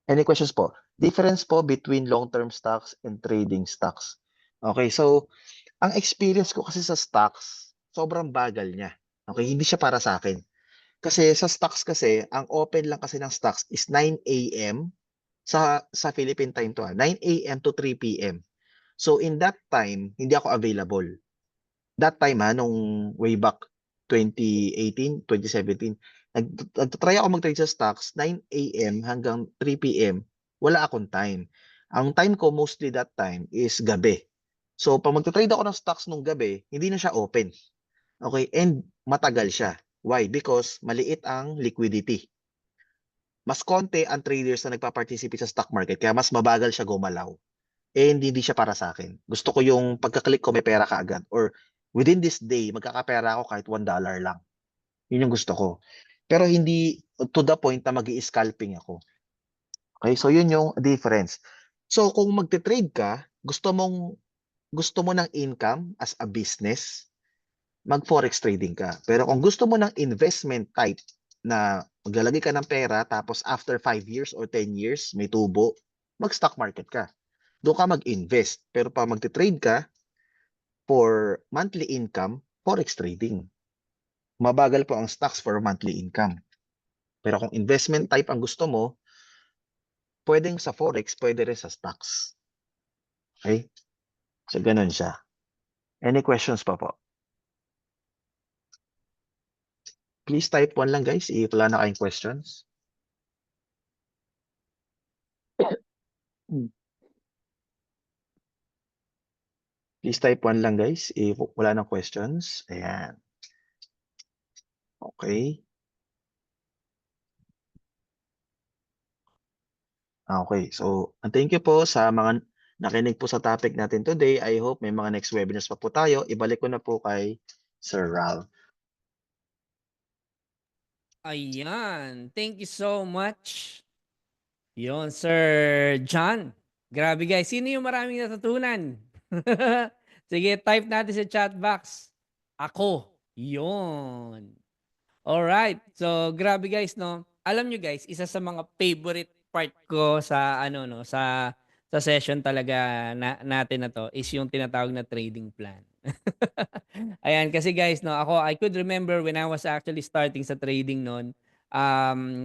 Any questions po? Difference po between long-term stocks and trading stocks. Okay, so, ang experience ko kasi sa stocks, sobrang bagal niya. Okay, hindi siya para sa akin. Kasi sa stocks kasi, ang open lang kasi ng stocks is 9 a.m. sa Philippine time to 9 a.m. to 3 p.m. So in that time, hindi ako available. That time nung way back 2018, 2017, nagtry ako mag-trade sa stocks 9 a.m. hanggang 3 p.m. Wala akong time. Ang time ko mostly that time is gabi. So pag magta-trade ako ng stocks nung gabi, hindi na siya open. Okay, and matagal siya. Why? Because maliit ang liquidity. Mas konti ang traders na nagpa-participate sa stock market, kaya mas mabagal siya gumalaw. Eh, hindi siya para sa akin. Gusto ko yung pagka-click ko may pera ka agad or within this day, magkakapera ako kahit $1 lang. Yun yung gusto ko. Pero hindi to the point na mag-i-scalping ako. Okay, so yun yung difference. So kung magte-trade ka, gusto mo ng income as a business, mag-forex trading ka. Pero kung gusto mo ng investment type na maglalagay ka ng pera tapos after 5 years or 10 years may tubo, mag-stock market ka. Doon ka mag-invest. Pero pag magte-trade ka for monthly income, forex trading. Mabagal po ang stocks for monthly income. Pero kung investment type ang gusto mo, pwedeng sa forex, pwede rin sa stocks. Okay? So, ganun siya. Any questions pa po? Please type 1 lang guys if wala na kayong questions. Please type 1 lang guys if wala na questions. Ayan. Okay. Okay. So, thank you po sa mga nakinig po sa topic natin today. I hope may mga next webinars pa po tayo. Ibalik ko na po kay Sir Ralph. Ayan. Thank you so much. Yon, Sir John. Grabe guys, sino yung maraming natutunan? Sige, type natin sa chat box. Ako. Yon. Alright. So, grabe guys, no? Alam nyo guys, isa sa mga favorite part ko sa ano no, sa session talaga natin na to is yung tinatawag na trading plan. Ayan, kasi guys, no, ako, I could remember when I was actually starting sa trading noon,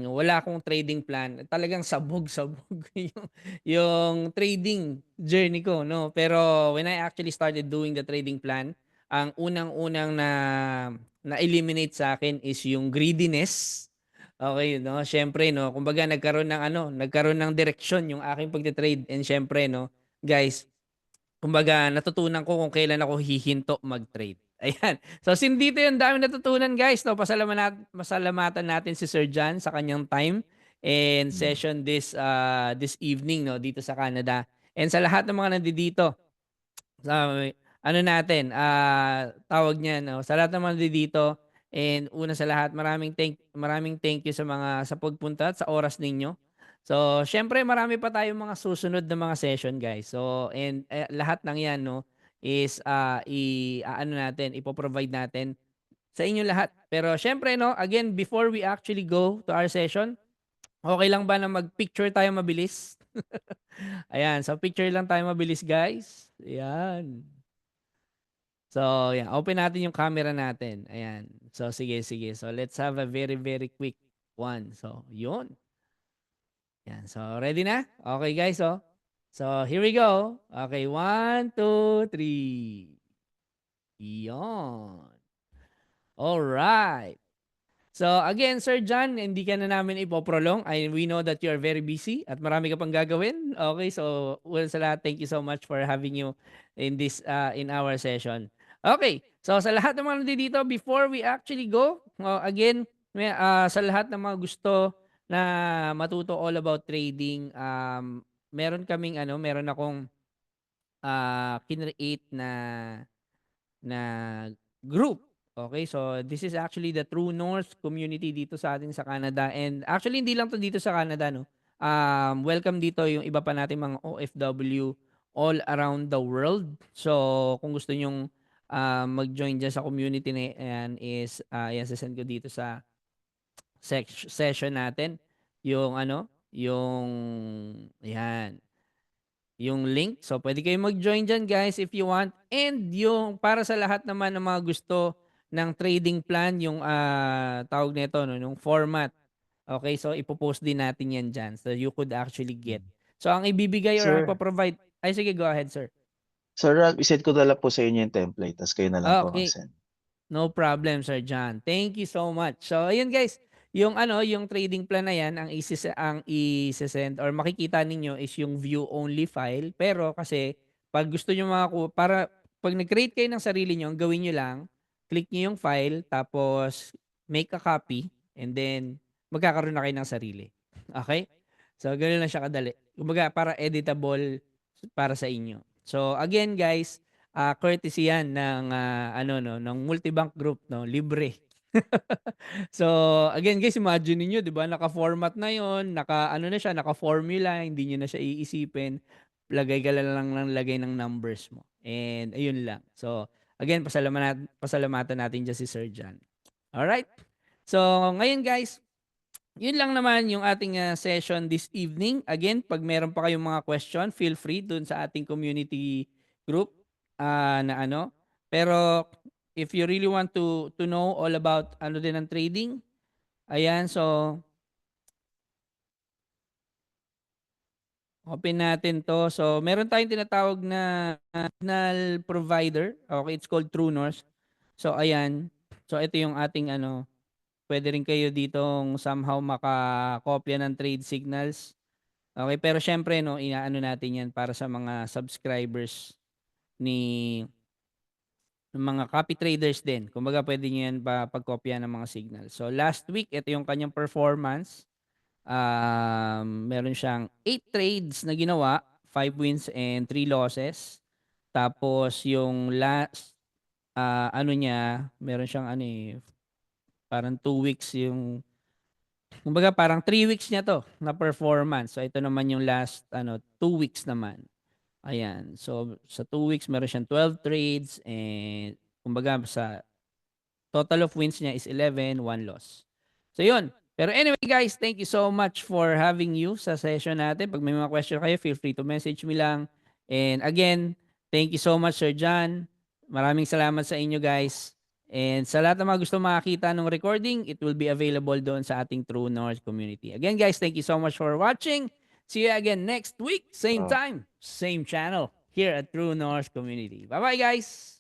wala akong trading plan. Talagang sabog-sabog yung trading journey ko, no? Pero when I actually started doing the trading plan, ang unang-unang na-eliminate sa akin is yung greediness. Okay, no? Siyempre, no, kumbaga nagkaroon ng direksyon yung aking pagte-trade and siyempre, no, guys, kumbaga natutunan ko kung kailan ako hihinto mag-trade. Ayan. So since dito yung dami natutunan guys, no, pasalamatan natin si Sir John sa kanyang time and Mm. session this evening no dito sa Canada. And sa lahat ng mga nandito sa ano natin, tawag niyan, no, sa lahat ng mga nandito and una sa lahat maraming thank you sa pagpunta at sa oras ninyo. So, siyempre marami pa tayong mga susunod na mga session, guys. So, and lahat ng 'yan, no, is i-aano natin, ipo-provide natin sa inyo lahat. Pero siyempre, no, again, before we actually go to our session, okay lang ba na mag-picture tayo mabilis? Ayan, so picture lang tayo mabilis, guys. Ayan. So, yeah, open natin yung camera natin. Ayan. So, sige, sige. So, let's have a very, very quick one. So, yun. Yan. So, ready na? Okay, guys, oh. So, here we go. Okay, 1, 2, 3. Yon. Alright. So, again, Sir John, hindi ka na namin ipoprolong. We know that you are very busy at marami ka pang gagawin. Okay, so, well, sa lahat, thank you so much for having you in our session. Okay, so sa lahat ng mga nandito, before we actually go, again, sa lahat ng mga gusto na matuto all about trading, meron akong kinreate na group. Okay, so this is actually the True North community dito sa atin sa Canada. And actually, hindi lang to dito sa Canada, no? Welcome dito yung iba pa nating mga OFW all around the world. So, kung gusto nyong mag-join dyan sa community na yan is, yan, sasend ko dito sa session natin. Yung yan, yung link. So, pwede kayong mag-join dyan, guys, if you want. And yung para sa lahat naman ng mga gusto ng trading plan, yung tawag nito, no, yung format. Okay, so ipopost din natin yan dyan. So, you could actually get. So, ang ibibigay or ang Sir, ipoprovide, ay sige, go ahead, sir. Sir Ralph, isend ko na lang po sa inyo yung template, tapos kayo na lang po Okay. mag-send. No problem, Sir John. Thank you so much. So, ayun guys, yung trading plan na yan, ang i-send or makikita ninyo is yung view only file. Pero kasi pag gusto niyo para pag nag-create kayo ng sarili niyo, ang gawin niyo lang, click niyo yung file tapos make a copy and then magkakaroon na kayo ng sarili. Okay? So, ganoon lang siya kadali. Kumbaga para editable para sa inyo. So, again guys, courtesy yan ng ano no, ng Multibank Group no, libre. So, again guys, imagine niyo 'di ba, naka-format na 'yon, naka-ano na siya, naka-formula, hindi niyo na siya iisipin. Lagay ka lang ng lagay ng numbers mo. And ayun lang. So, again, pasalamatan natin diyan si Sir John. Alright? So, ngayon guys, yun lang naman yung ating session this evening. Again, pag meron pa kayong mga question, feel free dun sa ating community group na ano. Pero if you really want to know all about ano din ang trading, ayan, so open natin to. So meron tayong tinatawag na signal provider. Okay, it's called True North. So ayan. So ito yung ating ano, pwede rin kayo ditong somehow makakopya ng trade signals. Okay, pero siyempre 'no, inaano natin 'yan para sa mga subscribers ni ng mga copy traders din. Kumbaga puwede niyo 'yan pagkopya ng mga signal. So last week, ito yung kanyang performance. Meron siyang 8 trades na ginawa, 5 wins and 3 losses. Tapos yung last, ano niya, meron siyang ano, eh, parang 2 weeks yung kumbaga parang 3 weeks niya 'to na performance. So ito naman yung last ano, 2 weeks naman. Ayan. So sa 2 weeks meron siyang 12 trades and kumbaga sa total of wins niya is 11, 1 loss. So yun. Pero anyway guys, thank you so much for having you sa session natin. Pag may mga question kayo, feel free to message me lang. And again, thank you so much Sir John. Maraming salamat sa inyo guys. And sa lahat ng mga gusto makakita ng recording, it will be available doon sa ating True North community. Again guys, thank you so much for watching. See you again next week, same Oo. time, same channel here at True North community. Bye-bye guys!